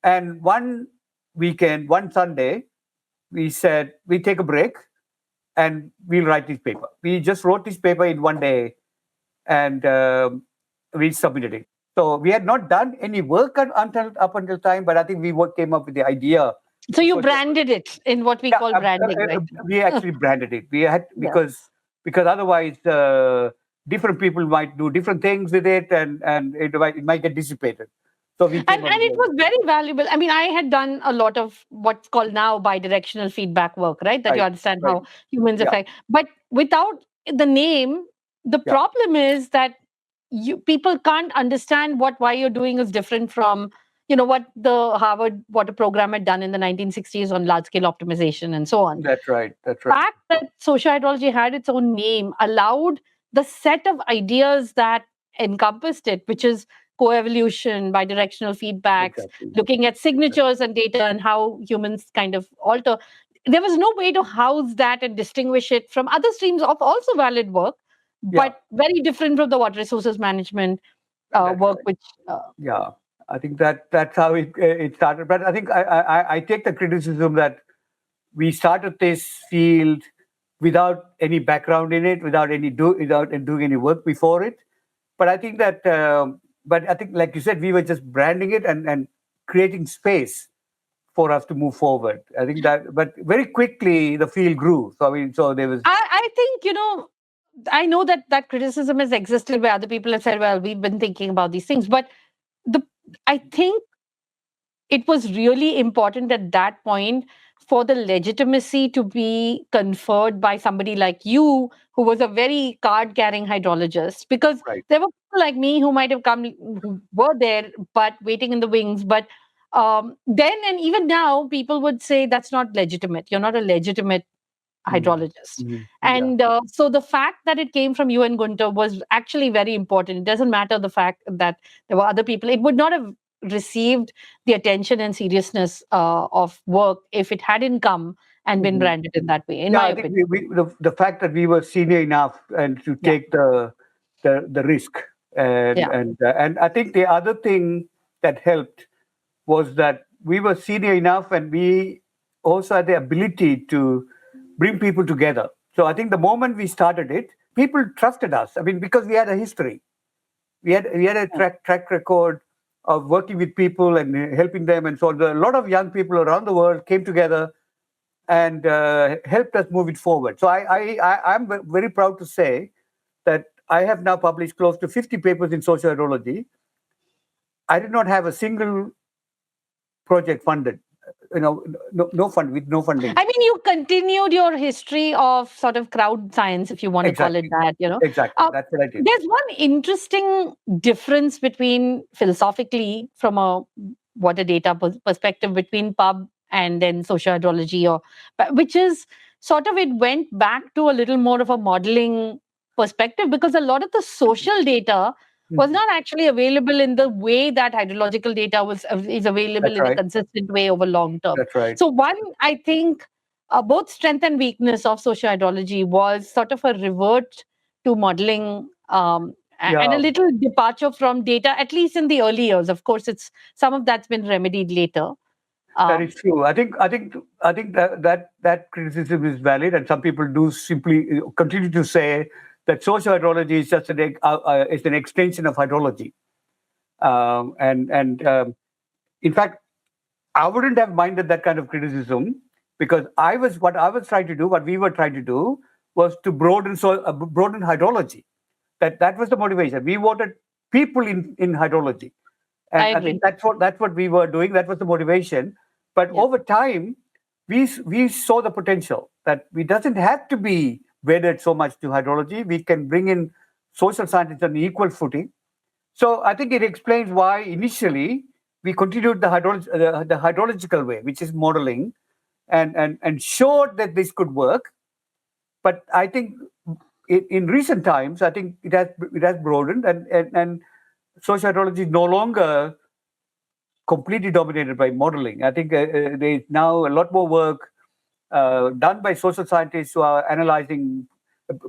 Speaker 1: and one weekend, one Sunday, we said, we take a break and we'll write this paper. We just wrote this paper in one day, and we submitted it. So we had not done any work up until time, but I think we came up with the idea.
Speaker 2: So you branded it in what we call branding, right?
Speaker 1: We actually branded it. We had because otherwise different people might do different things with it, and it might get dissipated. So we
Speaker 2: and it was very valuable. I mean, I had done a lot of what's called now bidirectional feedback work, right? That you understand how humans affect. But without the name, the problem is that people can't understand why you're doing is different from what the Harvard water program had done in the 1960s on large scale optimization and so on.
Speaker 1: That's right.
Speaker 2: The fact that socio-hydrology had its own name allowed the set of ideas that encompassed it, which is co-evolution, bidirectional feedbacks, looking at signatures and data and how humans kind of alter. There was no way to house that and distinguish it from other streams of also valid work, but very different from the water resources management work, which...
Speaker 1: I think that's how it started. But I think I take the criticism that we started this field without any background in it, without doing any work before it. But I think that, like you said, we were just branding it and creating space for us to move forward. I think that, but very quickly the field grew. So I mean, so there was.
Speaker 2: I think, I know that criticism has existed where other people have said, well, we've been thinking about these things. But the I think it was really important at that point for the legitimacy to be conferred by somebody like you, who was a very card carrying hydrologist, because
Speaker 1: Right.
Speaker 2: there were people like me who might have come, who were there, but waiting in the wings. But then and even now, people would say that's not legitimate. You're not a legitimate hydrologist.
Speaker 1: Yeah.
Speaker 2: And so the fact that it came from you and Gunter was actually very important. It doesn't matter the fact that there were other people. It would not have received the attention and seriousness of work if it hadn't come and been branded in that way, in
Speaker 1: Yeah,
Speaker 2: my
Speaker 1: I think
Speaker 2: opinion.
Speaker 1: the fact that we were senior enough and to take the risk, and I think the other thing that helped was that we were senior enough, and we also had the ability to bring people together. So I think the moment we started it, people trusted us. I mean, because we had a history, we had a track record of working with people and helping them, and so a lot of young people around the world came together and helped us move it forward. So I'm very proud to say that I have now published close to 50 papers in socio-hydrology. I did not have a single project funded, no funding.
Speaker 2: I mean, you continued your history of sort of crowd science, if you want to call it that.
Speaker 1: Exactly, that's what I did.
Speaker 2: There's one interesting difference between philosophically from a water data perspective between pub and then socio-hydrology, which is sort of, it went back to a little more of a modeling perspective, because a lot of the social data was not actually available in the way that hydrological data is available in a consistent way over long term.
Speaker 1: That's right.
Speaker 2: So one, I think, both strength and weakness of socio-hydrology was sort of a revert to modeling, and a little departure from data, at least in the early years. Of course, some of that's been remedied later.
Speaker 1: That is true. I think that criticism is valid, and some people do simply continue to say that socio-hydrology is just an extension of hydrology, in fact, I wouldn't have minded that kind of criticism, because what we were trying to do was to broaden hydrology. That was the motivation. We wanted people in hydrology, and I think that's what we were doing. That was the motivation. But over time, we saw the potential that we doesn't have to be wedded so much to hydrology. We can bring in social scientists on equal footing. So I think it explains why initially we continued the hydrological way, which is modeling, and showed that this could work. But I think in recent times, I think it has broadened, and social hydrology is no longer completely dominated by modeling. I think there is now a lot more work done by social scientists who are analyzing,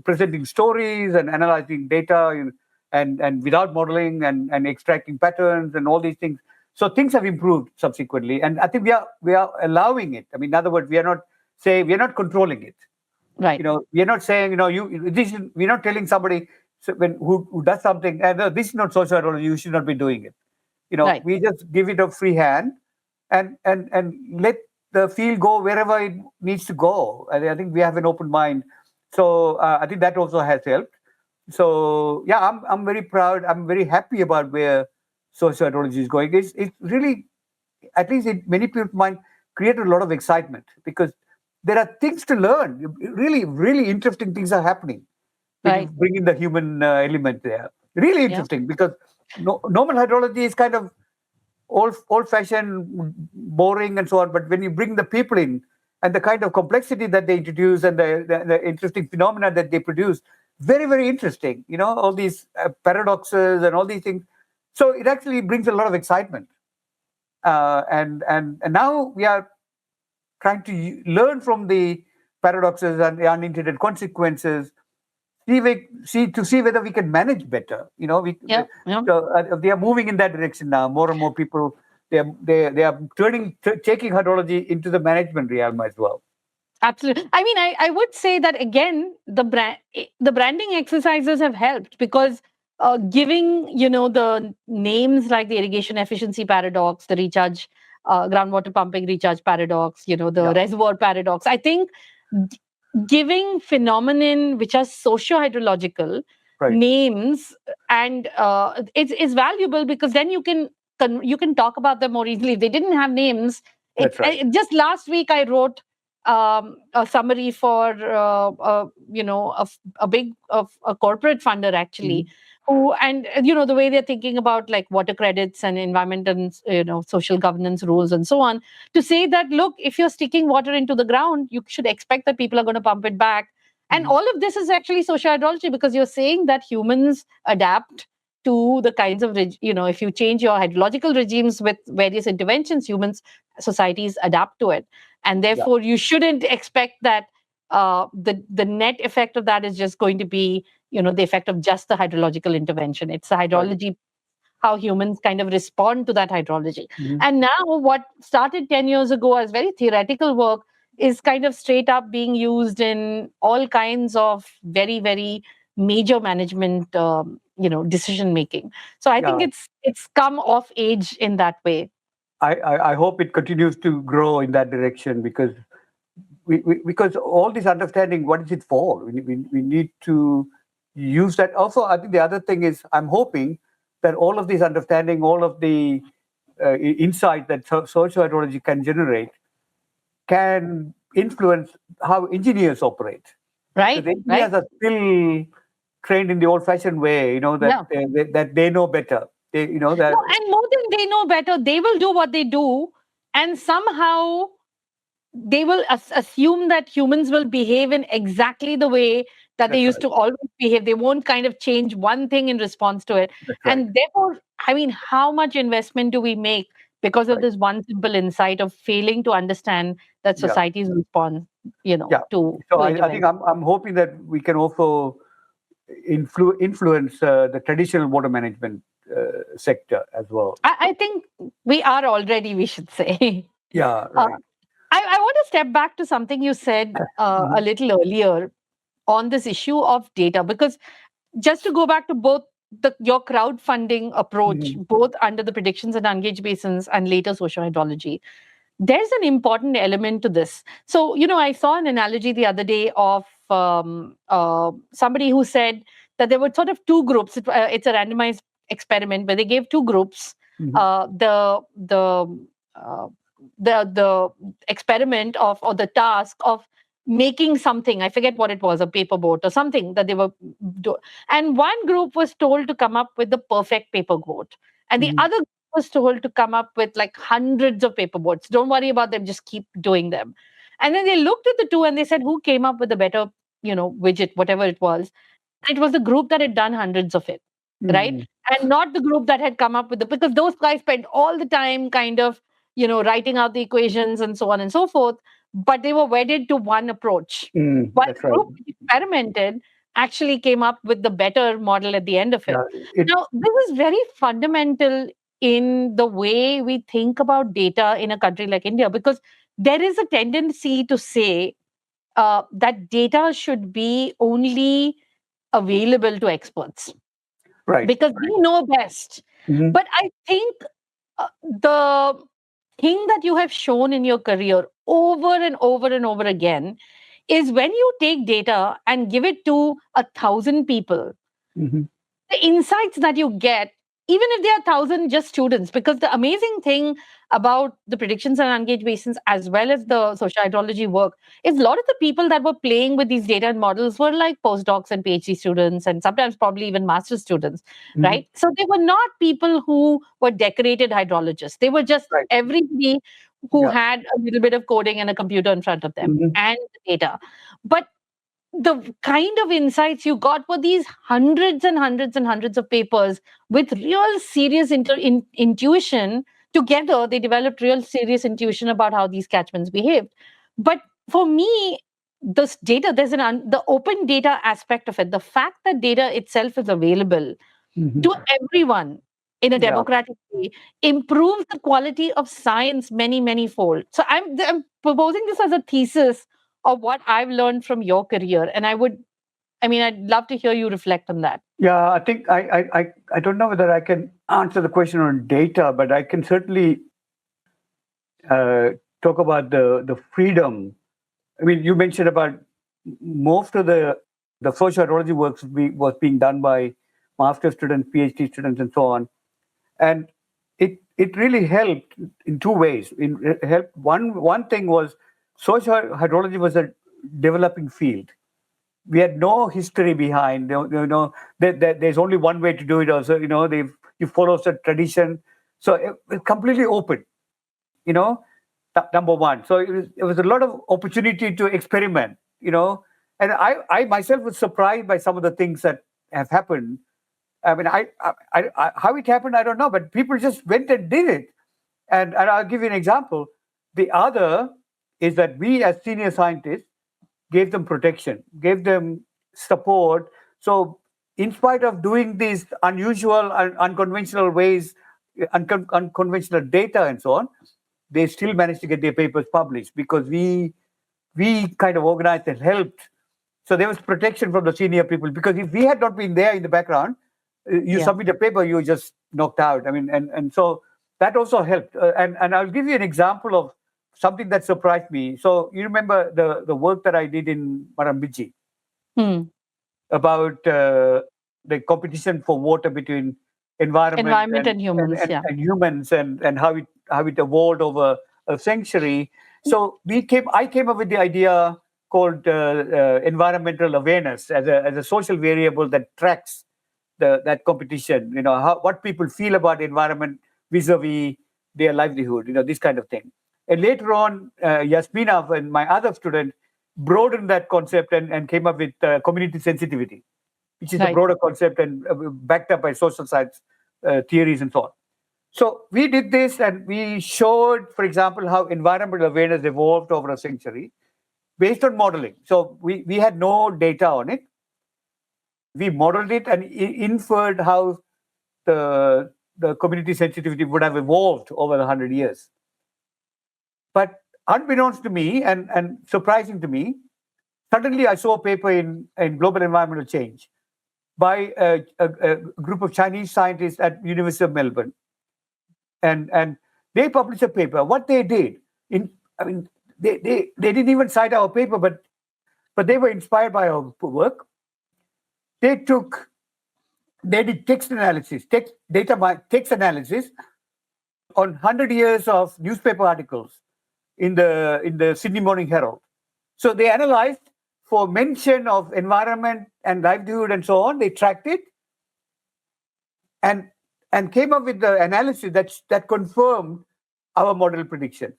Speaker 1: presenting stories and analyzing data, and without modeling and extracting patterns and all these things. So things have improved subsequently, and I think we are allowing it. I mean, in other words, we are not controlling it.
Speaker 2: Right.
Speaker 1: We are not saying we're not telling somebody who does something, this is not social hydrology, you should not be doing it. We just give it a free hand and let the field go wherever it needs to go. I think we have an open mind. So I think that also has helped. So yeah, I'm very proud. I'm very happy about where social hydrology is going. It's really, at least many people's mind, create a lot of excitement, because there are things to learn. Really, really interesting things are happening.
Speaker 2: Right.
Speaker 1: Bringing the human element there. Really interesting, because normal hydrology is kind of old-fashioned, boring, and so on. But when you bring the people in, and the kind of complexity that they introduce, and the interesting phenomena that they produce, very, very interesting. All these paradoxes and all these things. So it actually brings a lot of excitement. And now we are trying to learn from the paradoxes and the unintended consequences, see whether we can manage better. So they are moving in that direction now. More and more people, they are taking hydrology into the management realm as well.
Speaker 2: Absolutely. I mean, I would say that again, the branding exercises have helped because giving, the names like the irrigation efficiency paradox, the recharge, groundwater pumping recharge paradox, the
Speaker 1: Yeah,
Speaker 2: reservoir paradox. I think g- giving phenomenon which are socio-hydrological
Speaker 1: right.
Speaker 2: names, and it's valuable because then you can talk about them more easily. If they didn't have names,
Speaker 1: That's right.
Speaker 2: just last week I wrote a summary for a big of a corporate funder actually,
Speaker 1: Mhm.
Speaker 2: who, and the way they're thinking about like water credits and environment and social governance rules and so on, to say that look, if you're sticking water into the ground, you should expect that people are going to pump it back. And
Speaker 1: Mhm.
Speaker 2: all of this is actually social hydrology, because you're saying that humans adapt to the kinds of if you change your hydrological regimes with various interventions, humans, societies adapt to it, and
Speaker 1: Yeah,
Speaker 2: therefore you shouldn't expect that the net effect of that is just going to be the effect of just the hydrological intervention. It's the
Speaker 1: right.
Speaker 2: hydrology, how humans kind of respond to that hydrology.
Speaker 1: Mhm.
Speaker 2: And now what started 10 years ago as very theoretical work is kind of straight up being used in all kinds of very, very major management decision making. So I think
Speaker 1: Yeah,
Speaker 2: it's come of age in that way.
Speaker 1: I hope it continues to grow in that direction because because all this understanding, what is it for? We need to use that. Also, I think the other thing is I'm hoping that all of this understanding, all of the insight that social hydrology can generate can influence how engineers operate.
Speaker 2: Right,
Speaker 1: Because
Speaker 2: right.
Speaker 1: engineers are still trained in the old-fashioned way, that
Speaker 2: Yeah.
Speaker 1: that they know better.
Speaker 2: No,
Speaker 1: That
Speaker 2: and more than they know better, they will do what they do, and somehow they will assume that humans will behave in exactly the way that they
Speaker 1: that's
Speaker 2: used
Speaker 1: right.
Speaker 2: to always behave. They won't kind of change one thing in response to it.
Speaker 1: That's right.
Speaker 2: And therefore, I mean, how much investment do we make because of
Speaker 1: Right.
Speaker 2: this one simple insight of failing to understand that
Speaker 1: Yeah.
Speaker 2: societies respond,
Speaker 1: Yeah. So
Speaker 2: to
Speaker 1: I think
Speaker 2: intervention?
Speaker 1: I'm hoping that we can also influence the traditional water management sector as well.
Speaker 2: I think we are already, we should say.
Speaker 1: Yeah.
Speaker 2: Uh,
Speaker 1: Right.
Speaker 2: I want to step back to something you said a
Speaker 1: Mhm.
Speaker 2: little earlier on this issue of data, because just to go back to both your crowdfunding approach,
Speaker 1: Mhm.
Speaker 2: both under the predictions and ungauged basins and later social hydrology, there's an important element to this. So, I saw an analogy the other day of somebody who said that there were sort of two groups. It's a randomized experiment where they gave two groups
Speaker 1: Mhm.
Speaker 2: uh, the the uh, the experiment of, or the task of making something. I forget what it was, a paper boat or something that they were do- and one group was told to come up with the perfect paper boat, and the
Speaker 1: Mhm.
Speaker 2: other was told to come up with like hundreds of paper boats. Don't worry about them, just keep doing them. And then they looked at the two and they said, who came up with the better, widget, whatever it was. It was the group that had done hundreds of it, right?
Speaker 1: Mhm.
Speaker 2: And not the group that had come up with because those guys spent all the time kind of, writing out the equations and so on and so forth, but they were wedded to one approach. While
Speaker 1: That's
Speaker 2: the
Speaker 1: right.
Speaker 2: group which experimented actually came up with the better model at the end of it.
Speaker 1: Yeah. It.
Speaker 2: Now, this is very fundamental in the way we think about data in a country like India, because there is a tendency to say that data should be only available to experts
Speaker 1: Right.
Speaker 2: because they know best.
Speaker 1: Mhm.
Speaker 2: But I think the thing that you have shown in your career over and over and over again is when you take data and give it to 1,000 people,
Speaker 1: Mhm.
Speaker 2: the insights that you get, even if there are 1,000 just students, because the amazing thing about the predictions and engaged basins as well as the social hydrology work is a lot of the people that were playing with these data and models were like postdocs and PhD students and sometimes probably even master's students,
Speaker 1: Mhm.
Speaker 2: right? So they were not people who were decorated hydrologists. They were just
Speaker 1: Right.
Speaker 2: everybody who
Speaker 1: Yeah.
Speaker 2: had a little bit of coding and a computer in front of them
Speaker 1: Mhm.
Speaker 2: and data. But the kind of insights you got were these hundreds and hundreds and hundreds of papers with real serious intuition. Together they developed real serious intuition about how these catchments behaved. But for me, this data, there's the open data aspect of it, the fact that data itself is available
Speaker 1: Mhm.
Speaker 2: to everyone in a
Speaker 1: Yeah.
Speaker 2: democratic way improves the quality of science many fold. So I'm proposing this as a thesis of what I've learned from your career. And I'd love to hear you reflect on that.
Speaker 1: Yeah, I think I don't know whether I can answer the question on data, but I can certainly uh, talk about the freedom. I mean, you mentioned about most of the socio-hydrology work was being done by master students, PhD students, and so on, and it really helped in two ways. It helped one thing was socio-hydrology was a developing field. We had no history behind. There's only one way to do it. Also, you follow the tradition, so it's completely open. You know, number one. So it was a lot of opportunity to experiment. And I myself was surprised by some of the things that have happened. I mean, how it happened, I don't know, but people just went and did it. And I'll give you an example. The other is that we, as senior scientists, gave them protection, gave them support. So, in spite of doing these unusual and unconventional ways, unconventional data and so on, they still managed to get their papers published because we kind of organized and helped. So there was protection from the senior people because if we had not been there in the background, you submit a paper, you just knocked out. I mean, and so that also helped. And I'll give you an example of something that surprised me. So you remember the work that I did in Marambiji about the competition for water between environment
Speaker 2: and humans,
Speaker 1: and humans and how it evolved over a century. So I came up with the idea called environmental awareness as a social variable that tracks that competition. What people feel about the environment vis-a-vis their livelihood. This kind of thing. And later on, Yasmina and my other student broadened that concept and came up with community sensitivity, which is a broader concept and backed up by social science theories and so on. So we did this and we showed, for example, how environmental awareness evolved over a century based on modeling. So we had no data on it. We modeled it and inferred how the community sensitivity would have evolved over 100 years. But unbeknownst to me and surprising to me, suddenly I saw a paper in Global Environmental Change by a group of Chinese scientists at University of Melbourne. And they published a paper. What they did, they didn't even cite our paper, but they were inspired by our work. They did text analysis, text analysis on 100 years of newspaper articles in the Sydney Morning Herald. So they analyzed for mention of environment and livelihood and so on. They tracked it and came up with the analysis that confirmed our model prediction.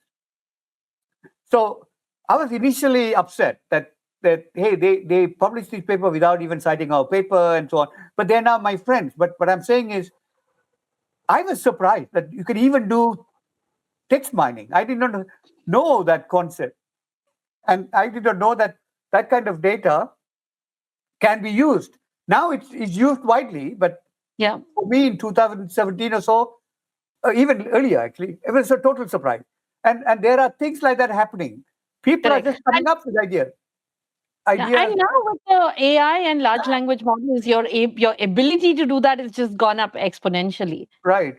Speaker 1: So I was initially upset that hey, they published this paper without even citing our paper and so on. But they're now my friends. But what I'm saying is, I was surprised that you can even do text mining. I did not know that concept. And I did not know that kind of data can be used. Now it's used widely, but for me in 2017 or so, even earlier actually, it was a total surprise. And there are things like that happening. People are just coming up with ideas.
Speaker 2: And now with the AI and large language models, your ability to do that has just gone up exponentially.
Speaker 1: Right.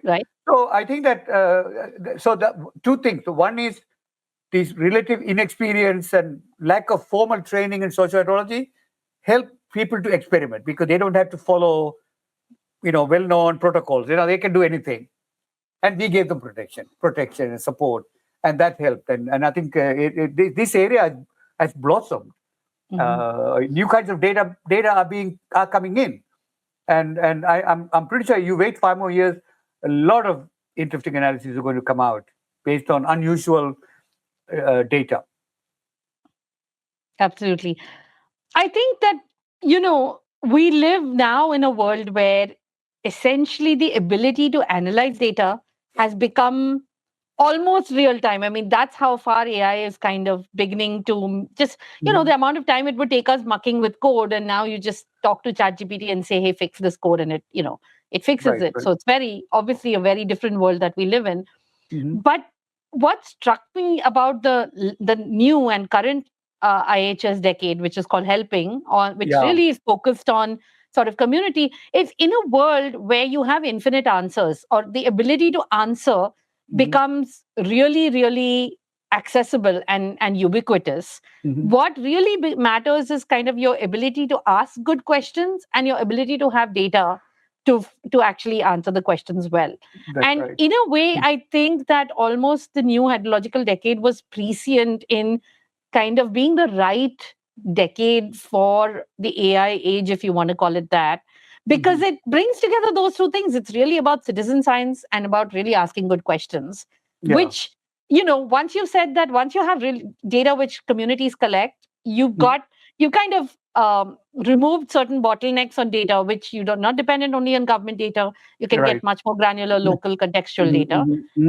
Speaker 1: So I think that the two things. So one is this relative inexperience and lack of formal training in socio-hydrology help people to experiment because they don't have to follow, well-known protocols. They can do anything, and we gave them protection and support, and that helped. And I think this area has blossomed. New kinds of data are coming in, and I'm pretty sure you wait 5 more years, a lot of interesting analyses are going to come out based on unusual data.
Speaker 2: Absolutely. I think that, we live now in a world where essentially the ability to analyze data has become almost real time. I mean, that's how far AI is kind of beginning to just, the amount of time it would take us mucking with code. And now you just talk to ChatGPT and say, hey, fix this code. And it fixes it. Right. So it's obviously a very different world that we live in. But what struck me about the new and current IHS decade, which is called Helping, or which
Speaker 1: Yeah.
Speaker 2: really is focused on sort of community, is in a world where you have infinite answers, or the ability to answer becomes really, really accessible and ubiquitous. What really matters is kind of your ability to ask good questions and your ability to have data to actually answer the questions well.
Speaker 1: That's
Speaker 2: And
Speaker 1: right.
Speaker 2: in a way, I think that almost the new hydrological decade was prescient in kind of being the right decade for the AI age, if you want to call it that, because it brings together those two things. It's really about citizen science and about really asking good questions,
Speaker 1: Yeah.
Speaker 2: which, once you've said that, once you have real data which communities collect, you kind of removed certain bottlenecks on data, which you don't not dependent only on government data. You can
Speaker 1: Right.
Speaker 2: get much more granular, local, contextual data.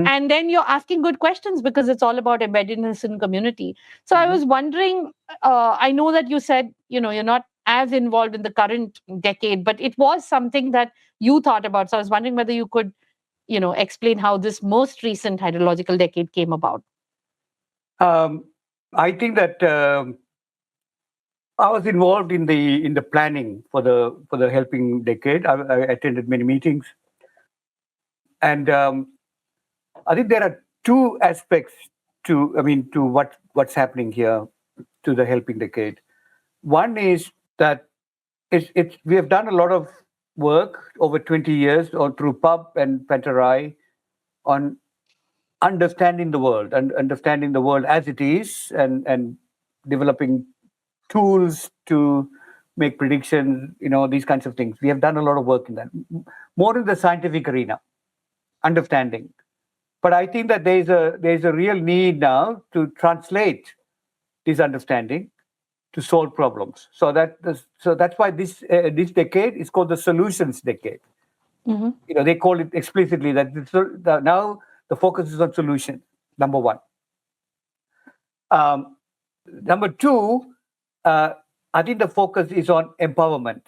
Speaker 2: And then you're asking good questions because it's all about embeddedness in community. So I was wondering, I know that you said, you're not as involved in the current decade, but it was something that you thought about. So I was wondering whether you could, explain how this most recent hydrological decade came about.
Speaker 1: I think that I was involved in the planning for the Helping decade. I attended many meetings, and I think there are two aspects to what's happening here to the Helping decade. One is that it's we have done a lot of work over 20 years or through pub and Panta-Rhei on understanding the world and understanding the world as it is, and developing tools to make predictions, these kinds of things. We have done a lot of work in that, more in the scientific arena, understanding. But I think that there's a real need now to translate this understanding to solve problems. So that's why this decade is called the solutions decade. They call it explicitly that now the focus is on solution. Number one. Number two, I think the focus is on empowerment.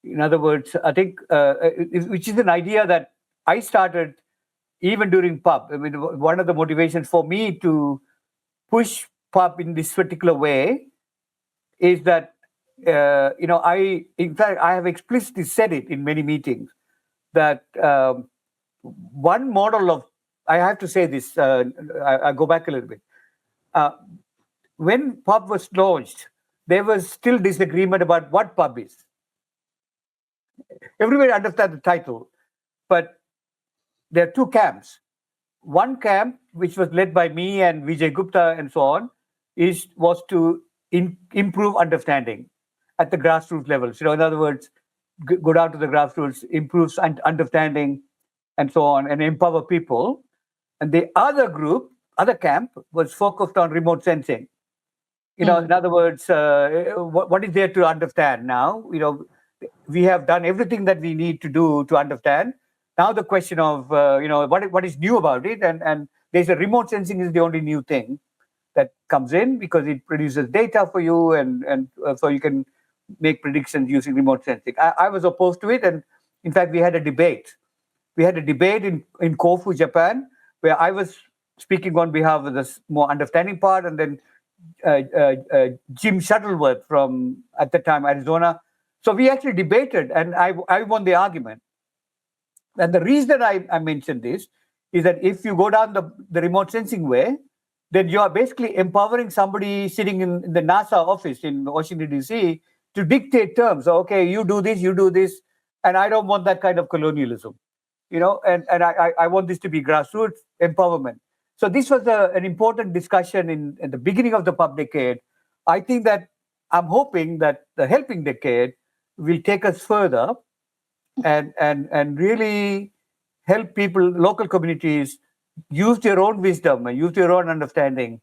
Speaker 1: In other words, I think which is an idea that I started even during pub. I mean, one of the motivations for me to push pub in this particular way is that I have explicitly said it in many meetings that one model of, I have to say this, I go back a little bit. When pub was launched, there was still disagreement about what pub is. Everybody understands the title, but there are two camps. One camp, which was led by me and Vijay Gupta and so on, was to improve understanding at the grassroots levels. In other words, go down to the grassroots, improve understanding, and so on, and empower people. And the other camp, was focused on remote sensing. In other words, what is there to understand now? We have done everything that we need to do to understand. Now the question of what is new about it, and there's a remote sensing is the only new thing that comes in because it produces data for you, and so you can make predictions using remote sensing. I was opposed to it, and in fact we had a debate. We had a debate in Kofu, Japan, where I was speaking on behalf of the more understanding part, and then Jim Shuttleworth from, at the time, Arizona. So we actually debated, and I won the argument. And the reason I mentioned this is that if you go down the remote sensing way, then you are basically empowering somebody sitting in the NASA office in Washington, D.C. to dictate terms. Okay, you do this, and I don't want that kind of colonialism. And I want this to be grassroots empowerment. So this was an important discussion in the beginning of the pub decade. I think that I'm hoping that the Helping decade will take us further and really help people, local communities, use their own wisdom and use their own understanding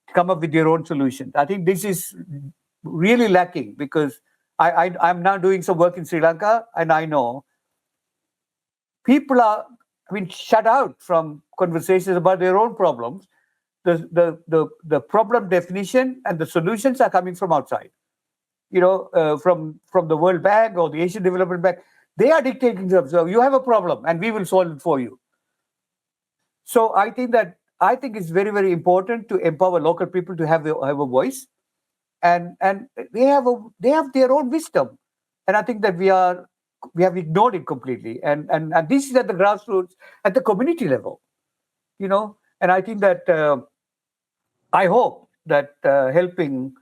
Speaker 1: to come up with their own solutions. I think this is really lacking because I'm now doing some work in Sri Lanka, and I know people are, shut out from conversations about their own problems. The problem definition and the solutions are coming from outside. From the World Bank or the Asian Development Bank. They are dictating them. So you have a problem, and we will solve it for you. So I think it's very, very important to empower local people to have a voice. and they have their own wisdom, and I think that we have ignored it completely, and this is at the grassroots, at the community level, and I think that I hope that helping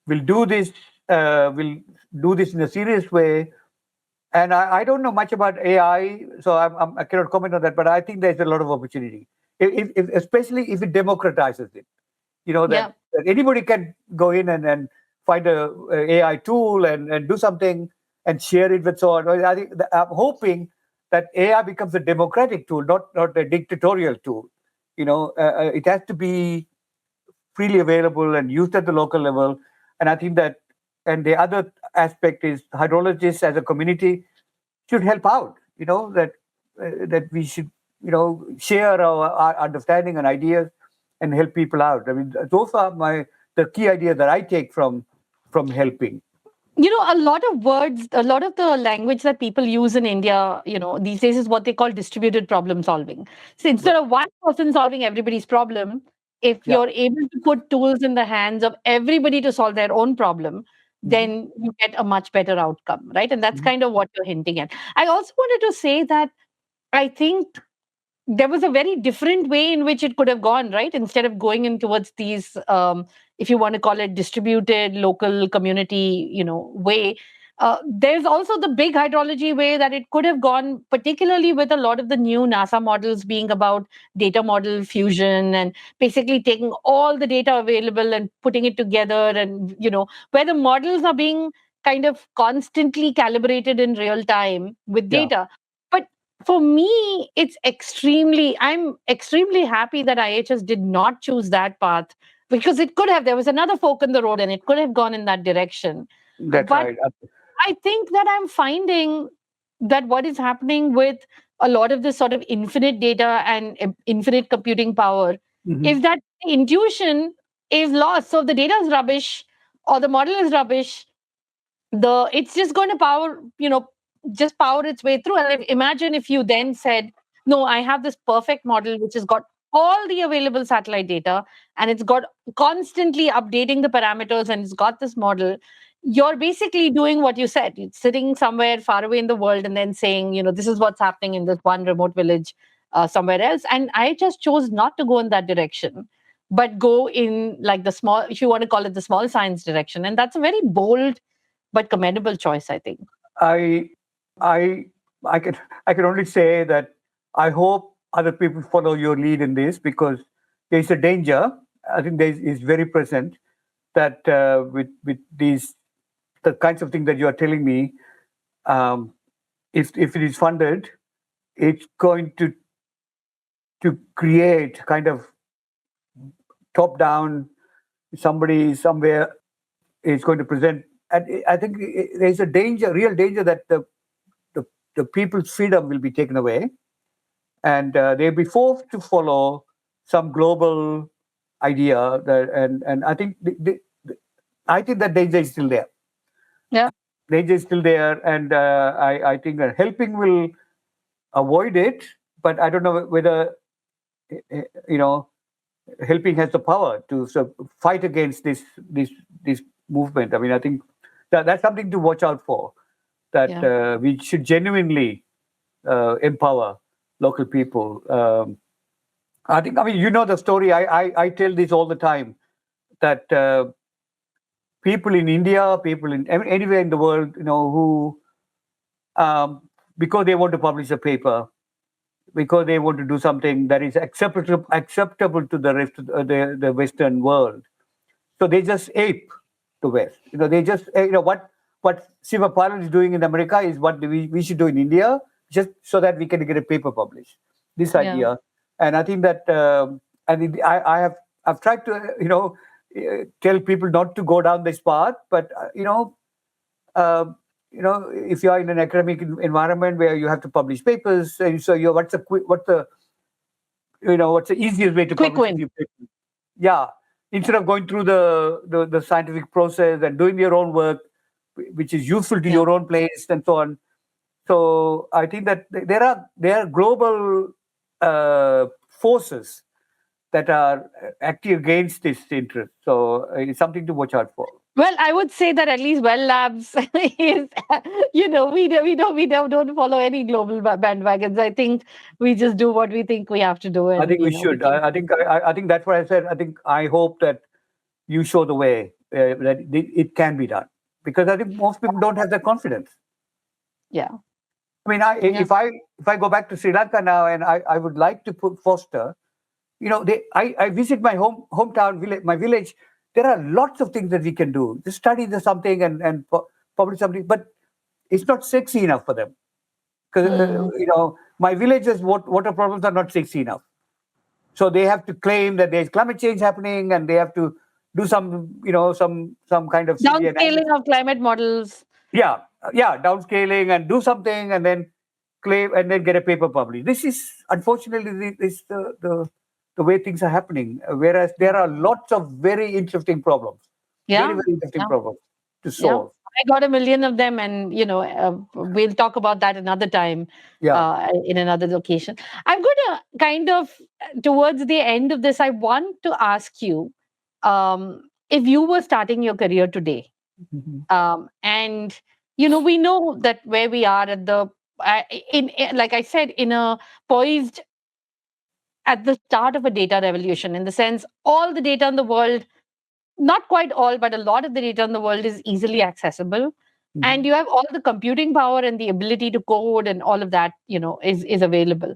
Speaker 1: will do this in a serious way. And I don't know much about AI, so I cannot comment on that. But I think there's a lot of opportunity, especially if it democratizes it.
Speaker 2: Yeah.
Speaker 1: That anybody can go in and find a AI tool and do something and share it with so on. I think I'm hoping that AI becomes a democratic tool, not a dictatorial tool. It has to be freely available and used at the local level. And I think that, and the other aspect is hydrologists as a community should help out. That we should share our understanding and ideas and help people out. I mean, those are the key ideas that I take from helping.
Speaker 2: A lot of words, a lot of the language that people use in India, these days is what they call distributed problem solving. So instead of one person solving everybody's problem, if
Speaker 1: Yeah.
Speaker 2: you're able to put tools in the hands of everybody to solve their own problem,
Speaker 1: Hmm.
Speaker 2: then you get a much better outcome, right? And that's
Speaker 1: Hmm.
Speaker 2: kind of what you're hinting at. I also wanted to say that I think there was a very different way in which it could have gone, right? Instead of going in towards these, if you want to call it distributed local community, way. There's also the big hydrology way that it could have gone, particularly with a lot of the new NASA models being about data model fusion and basically taking all the data available and putting it together, and where the models are being kind of constantly calibrated in real time with
Speaker 1: Yeah.
Speaker 2: data. But for me, I'm extremely happy that IHS did not choose that path, because there was another fork in the road and it could have gone in that direction.
Speaker 1: That's
Speaker 2: But
Speaker 1: right.
Speaker 2: I think that I'm finding that what is happening with a lot of this sort of infinite data and infinite computing power
Speaker 1: Mhm.
Speaker 2: is that the intuition is lost. So if the data is rubbish or the model is rubbish, it's just going to just power its way through. And imagine if you then said, no, I have this perfect model which has got all the available satellite data, and it's got constantly updating the parameters, and it's got this model. You're basically doing what you said. It's sitting somewhere far away in the world and then saying, this is what's happening in this one remote village somewhere else. And I just chose not to go in that direction, but go in like the small, if you want to call it the small science direction. And that's a very bold but commendable choice, I think.
Speaker 1: I I I can only say that I hope other people follow your lead in this, because there is a danger. I think there is very present that with these the kinds of things that you are telling me, um, if it is funded, it's going to create kind of top down. Somebody somewhere is going to present, and I think there's a real danger that the, the people's freedom will be taken away, and they'll be forced to follow some global idea. And I think I think that danger is still there.
Speaker 2: Yeah.
Speaker 1: Danger is still there, and I think that helping will avoid it. But I don't know whether you know helping has the power to fight against this movement. I mean, I think that's something to watch out for. That
Speaker 2: Yeah.
Speaker 1: we should genuinely empower local people. I mean, the story. I tell this all the time, that people in India, people in anywhere in the world, who because they want to publish a paper, because they want to do something that is acceptable to the rest of the Western world. So they just ape the West. They just what Sivapalan is doing in America is what we should do in India, just so that we can get a paper published. This
Speaker 2: Yeah.
Speaker 1: idea, and I think that I've tried to tell people not to go down this path, but uh, if you are in an academic environment where you have to publish papers, so what's the easiest way to
Speaker 2: Quick
Speaker 1: publish a
Speaker 2: win.
Speaker 1: few papers? Yeah, instead of going through the scientific process and doing your own work, which is useful to
Speaker 2: Yeah.
Speaker 1: your own place and so on. So I think that there are global forces that are acting against this interest. So it's something to watch out for.
Speaker 2: Well, I would say that at least Well Labs is, we don't follow any global bandwagons. I think we just do what we think we have to do,
Speaker 1: I
Speaker 2: and
Speaker 1: think we
Speaker 2: we
Speaker 1: should.
Speaker 2: can.
Speaker 1: I think that's what I said. I think I hope that you show the way that it can be done, because I think most people don't have that confidence.
Speaker 2: Yeah,
Speaker 1: I mean,
Speaker 2: yeah.
Speaker 1: if I go back to Sri Lanka now, and I would like to foster, I visit my hometown village, my village. There are lots of things that we can do. Just study something and publish something, but it's not sexy enough for them, because
Speaker 2: Mm.
Speaker 1: my village's water problems are not sexy enough. So they have to claim that there's climate change happening, and they have to do some kind of silly analysis.
Speaker 2: Downscaling of climate models.
Speaker 1: Yeah, yeah, downscaling and do something, and then claim and then get a paper published. This is unfortunately the way things are happening. Whereas there are lots of very interesting problems, very
Speaker 2: Yeah,
Speaker 1: very interesting
Speaker 2: yeah,
Speaker 1: problems to
Speaker 2: yeah.
Speaker 1: solve.
Speaker 2: I got a million of them, and we'll talk about that another time,
Speaker 1: Yeah.
Speaker 2: in another location. I'm going to kind of towards the end of this. I want to ask you, if you were starting your career today,
Speaker 1: Mhm.
Speaker 2: and we know that where we are at the like I said, in a poised at the start of a data revolution, in the sense all the data in the world, not quite all, but a lot of the data in the world is easily accessible, and
Speaker 1: Mhm.
Speaker 2: you have all the computing power and the ability to code, and all of that is available.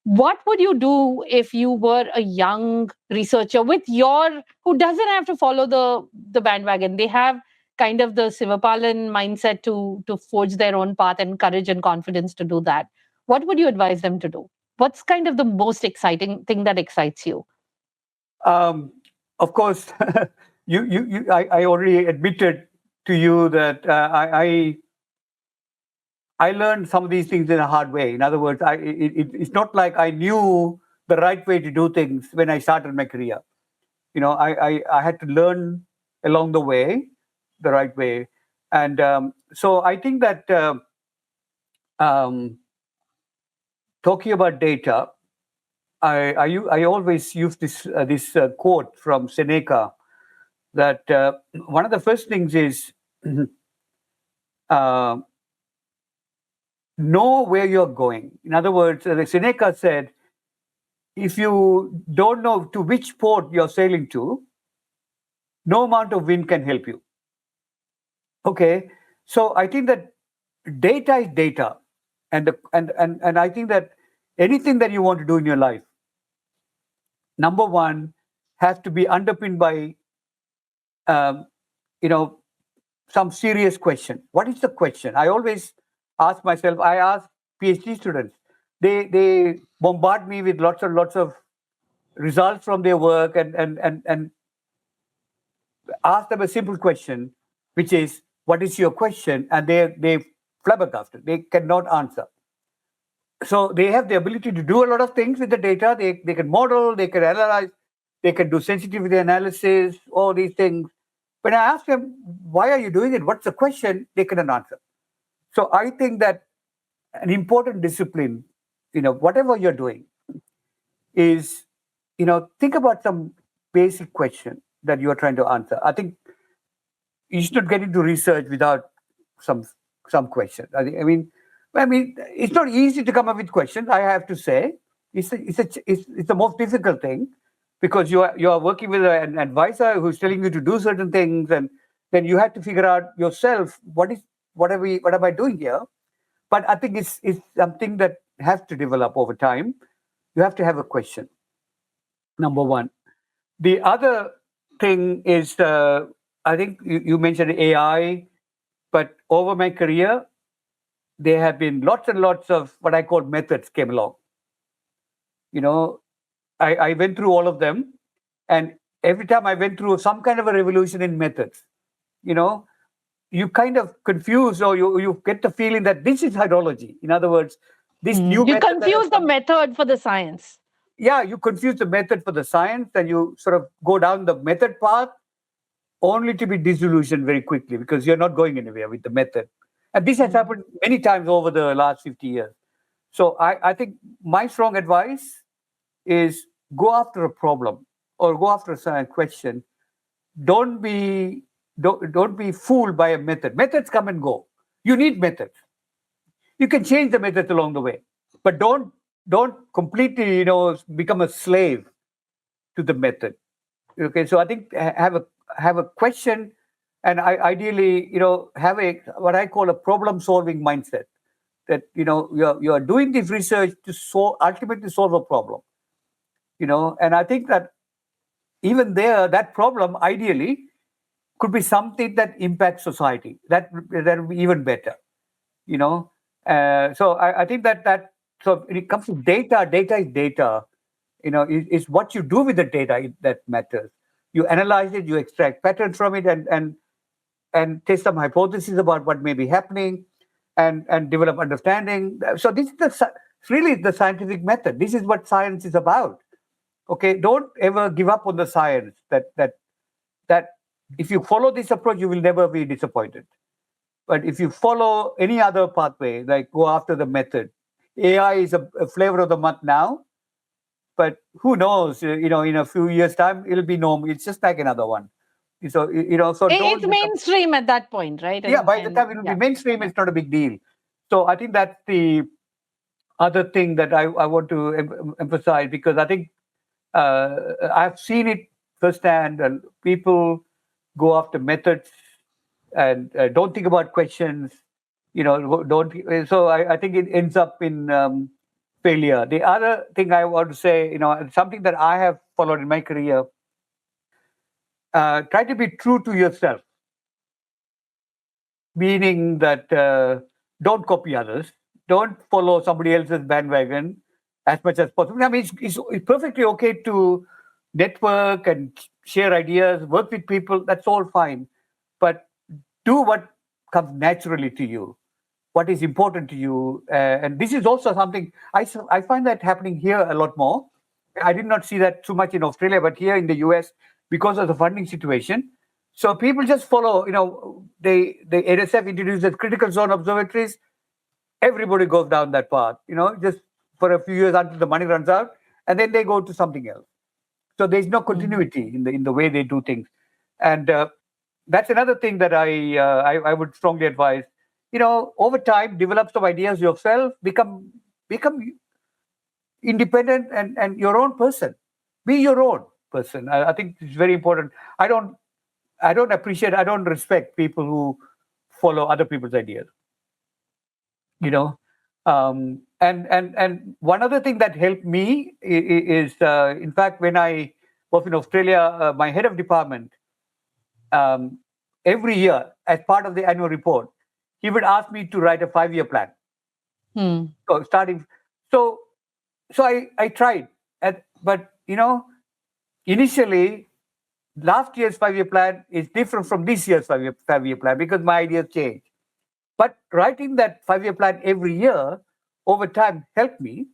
Speaker 2: What would you do if you were a young researcher with your who doesn't have to follow the bandwagon? They have kind of the Sivapalan mindset to forge their own path, and courage and confidence to do that. What would you advise them to do? What's kind of the most exciting thing that excites you?
Speaker 1: Um, of course, I already admitted to you that I learned some of these things in a hard way. In other words, it's not like I knew the right way to do things when I started my career. I had to learn along the way, the right way. And so I think that um, talking about data, I always use this quote from Seneca, that one of the first things is uh, know where you're going. In other words, like Seneca said, if you don't know to which port you're sailing to, no amount of wind can help you. Okay, so I think that data is data, and I think that anything that you want to do in your life, number one, has to be underpinned by um, you know some serious question. What is the question? I always ask myself. I ask PhD students. They bombard me with lots of results from their work, and ask them a simple question, which is, "What is your question?" And they flabbergasted. They cannot answer. So they have the ability to do a lot of things with the data. They can model, they can analyze, they can do sensitivity analysis, all these things. When I ask them, "Why are you doing it? What's the question?" they cannot answer. So I think that an important discipline, whatever you're doing, is, think about some basic question that you are trying to answer. I think you should not get into research without some some question. I mean, it's not easy to come up with questions. I have to say, it's the most difficult thing, because you are working with an advisor who's telling you to do certain things, and then you have to figure out yourself what am I doing here. But I think it's something that has to develop over time. You have to have a question. Number one. The other thing is, I think you mentioned AI, but over my career, there have been lots and lots of what I call methods came along. You know, I went through all of them, and every time I went through some kind of a revolution in methods, you know, you kind of confuse, or you get the feeling that this is hydrology. In other words, this new
Speaker 2: You
Speaker 1: method that has
Speaker 2: confuse the
Speaker 1: come.
Speaker 2: method for the science.
Speaker 1: Yeah, you confuse the method for the science, and you sort of go down the method path, only to be disillusioned very quickly, because you're not going anywhere with the method. And this has
Speaker 2: Mm.
Speaker 1: happened many times over the last 50 years. So I think my strong advice is, go after a problem or go after a science question. Don't be don't be fooled by a method. Methods come and go. You need methods. You can change the methods along the way, but don't completely become a slave to the method. Okay, so I think have a question, and ideally have a what I call a problem solving mindset. That you are doing this research to ultimately solve a problem. And I think that even there, that problem ideally could be something that impacts society. That would be even better. So I think that so when it comes to data is data. Is what you do with the data that matters. You analyze it, you extract patterns from it, and test some hypotheses about what may be happening, and develop understanding. So this is really the scientific method. This is what science is about. Okay, don't ever give up on the science. That if you follow this approach, you will never be disappointed. But if you follow any other pathway, like go after the method, AI is a flavor of the month now, but who knows? In a few years' time, it'll be normal. It's just like another one. So so
Speaker 2: it's mainstream at that point, right?
Speaker 1: Yeah, by the time it will be mainstream, it's not a big deal. So I think that's the other thing that I want to emphasize, because I think I've seen it firsthand. And people go after methods and don't think about questions. Don't. So I think it ends up in failure. The other thing I want to say, something that I have followed in my career, try to be true to yourself. Meaning that don't copy others, don't follow somebody else's bandwagon as much as possible. I mean, it's perfectly okay to network and share ideas, work with people. That's all fine, but do what comes naturally to you, what is important to you. And this is also something I find that happening here a lot more. I did not see that too much in Australia, but here in the US, because of the funding situation, so people just follow. The NSF introduces critical zone observatories. Everybody goes down that path. Just for a few years until the money runs out, and then they go to something else. So there's no continuity in the way they do things, and that's another thing that I would strongly advise. Over time, develop some ideas yourself, become independent and your own person. Be your own person. I think it's very important. I don't respect people who follow other people's ideas. And one other thing that helped me is, in fact, when I was in Australia, my head of department, every year as part of the annual report, he would ask me to write a 5-year plan. So I tried, but initially, last year's 5-year plan is different from this year's 5-year plan because my ideas changed. But writing that 5-year plan every year over time helped me,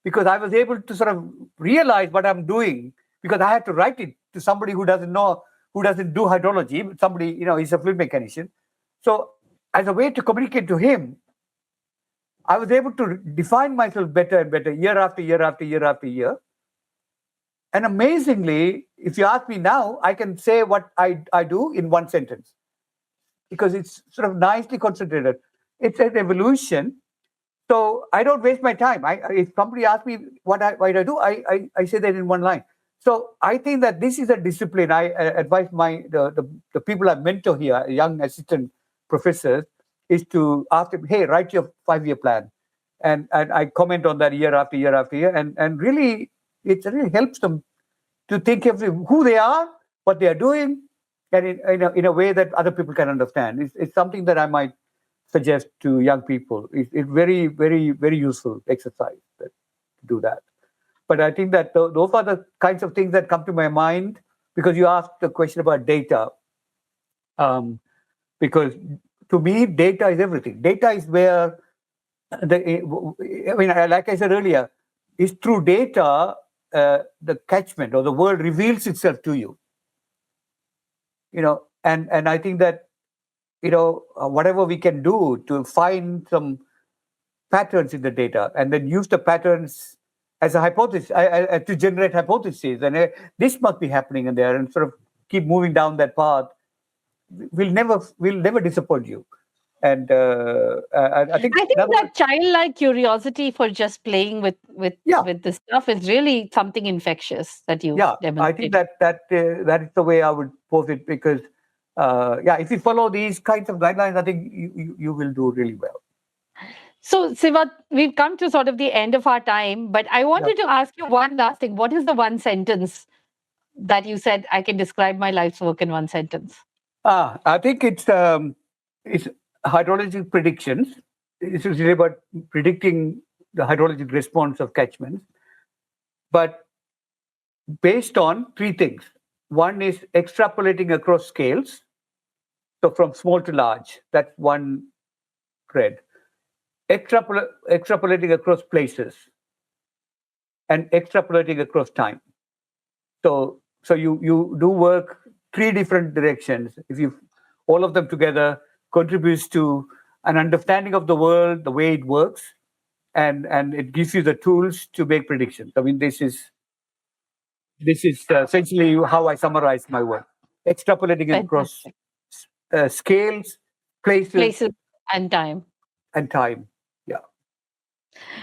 Speaker 1: because I was able to sort of realize what I'm doing, because I had to write it to somebody who doesn't do hydrology, but somebody, he's a fluid mechanician. So as a way to communicate to him, I was able to define myself better and better year after year after year after year. And amazingly, if you ask me now, I can say what I do in one sentence, because it's sort of nicely concentrated. It's an evolution. So I don't waste my time. If somebody asks me what I do, I say that in one line. So I think that this is a discipline. I advise the people I mentor here, young assistant professors, is to ask them, hey, write your 5-year plan. And I comment on that year after year after year. And really, it really helps them to think of who they are, what they are doing, and in a way that other people can understand. It's something that I might suggest to young people. It's very, very, very useful exercise to do that. But I think that those are the kinds of things that come to my mind, because you asked the question about data. Because to me, data is everything. Data is where like I said earlier, it's through data the catchment or the world reveals itself to you. And I think that whatever we can do to find some patterns in the data and then use the patterns as a hypothesis to generate hypotheses, and this must be happening in there, and sort of keep moving down that path. will never disappoint you. And I think
Speaker 2: I think that childlike curiosity for just playing with this stuff is really something infectious that you demonstrate.
Speaker 1: I think that is the way I would pose it, because if you follow these kinds of guidelines, I think you will do really well.
Speaker 2: So, Siva, we've come to sort of the end of our time, but I wanted to ask you one last thing. What is the one sentence that you said I can describe my life's work in one sentence?
Speaker 1: I think it's hydrologic predictions. It's really about predicting the hydrologic response of catchments, but based on three things. One is extrapolating across scales. So from small to large, that's one thread. Extrapolating across places and extrapolating across time. So you do work three different directions. If you all of them together contributes to an understanding of the world, the way it works, and it gives you the tools to make predictions. I mean, this is essentially how I summarize my work: extrapolating across scales, places,
Speaker 2: and time.
Speaker 1: Yeah.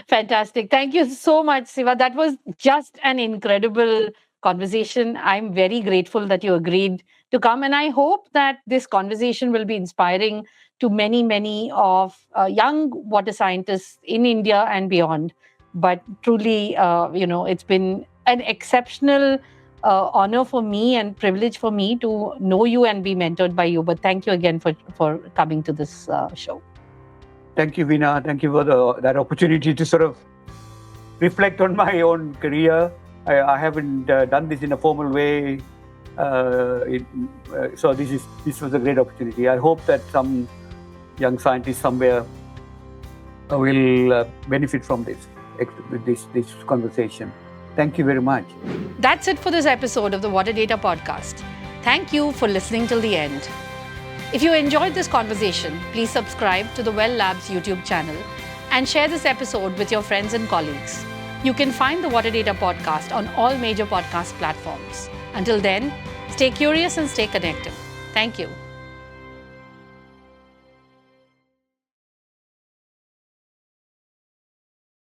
Speaker 2: Fantastic. Thank you so much, Siva. That was just an incredible conversation. I'm very grateful that you agreed to come. And I hope that this conversation will be inspiring to many, many of young water scientists in India and beyond. But truly, it's been an exceptional honor for me and privilege for me to know you and be mentored by you. But thank you again for coming to this show.
Speaker 1: Thank you, Veena. Thank you for that opportunity to sort of reflect on my own career. I haven't done this in a formal way, so this was a great opportunity. I hope that some young scientist somewhere will benefit from this conversation. Thank you very much.
Speaker 2: That's it for this episode of the Water Data Podcast. Thank you for listening till the end. If you enjoyed this conversation, please subscribe to the Well Labs YouTube channel and share this episode with your friends and colleagues. You can find the Water Data Podcast on all major podcast platforms. Until then, stay curious and stay connected. Thank you.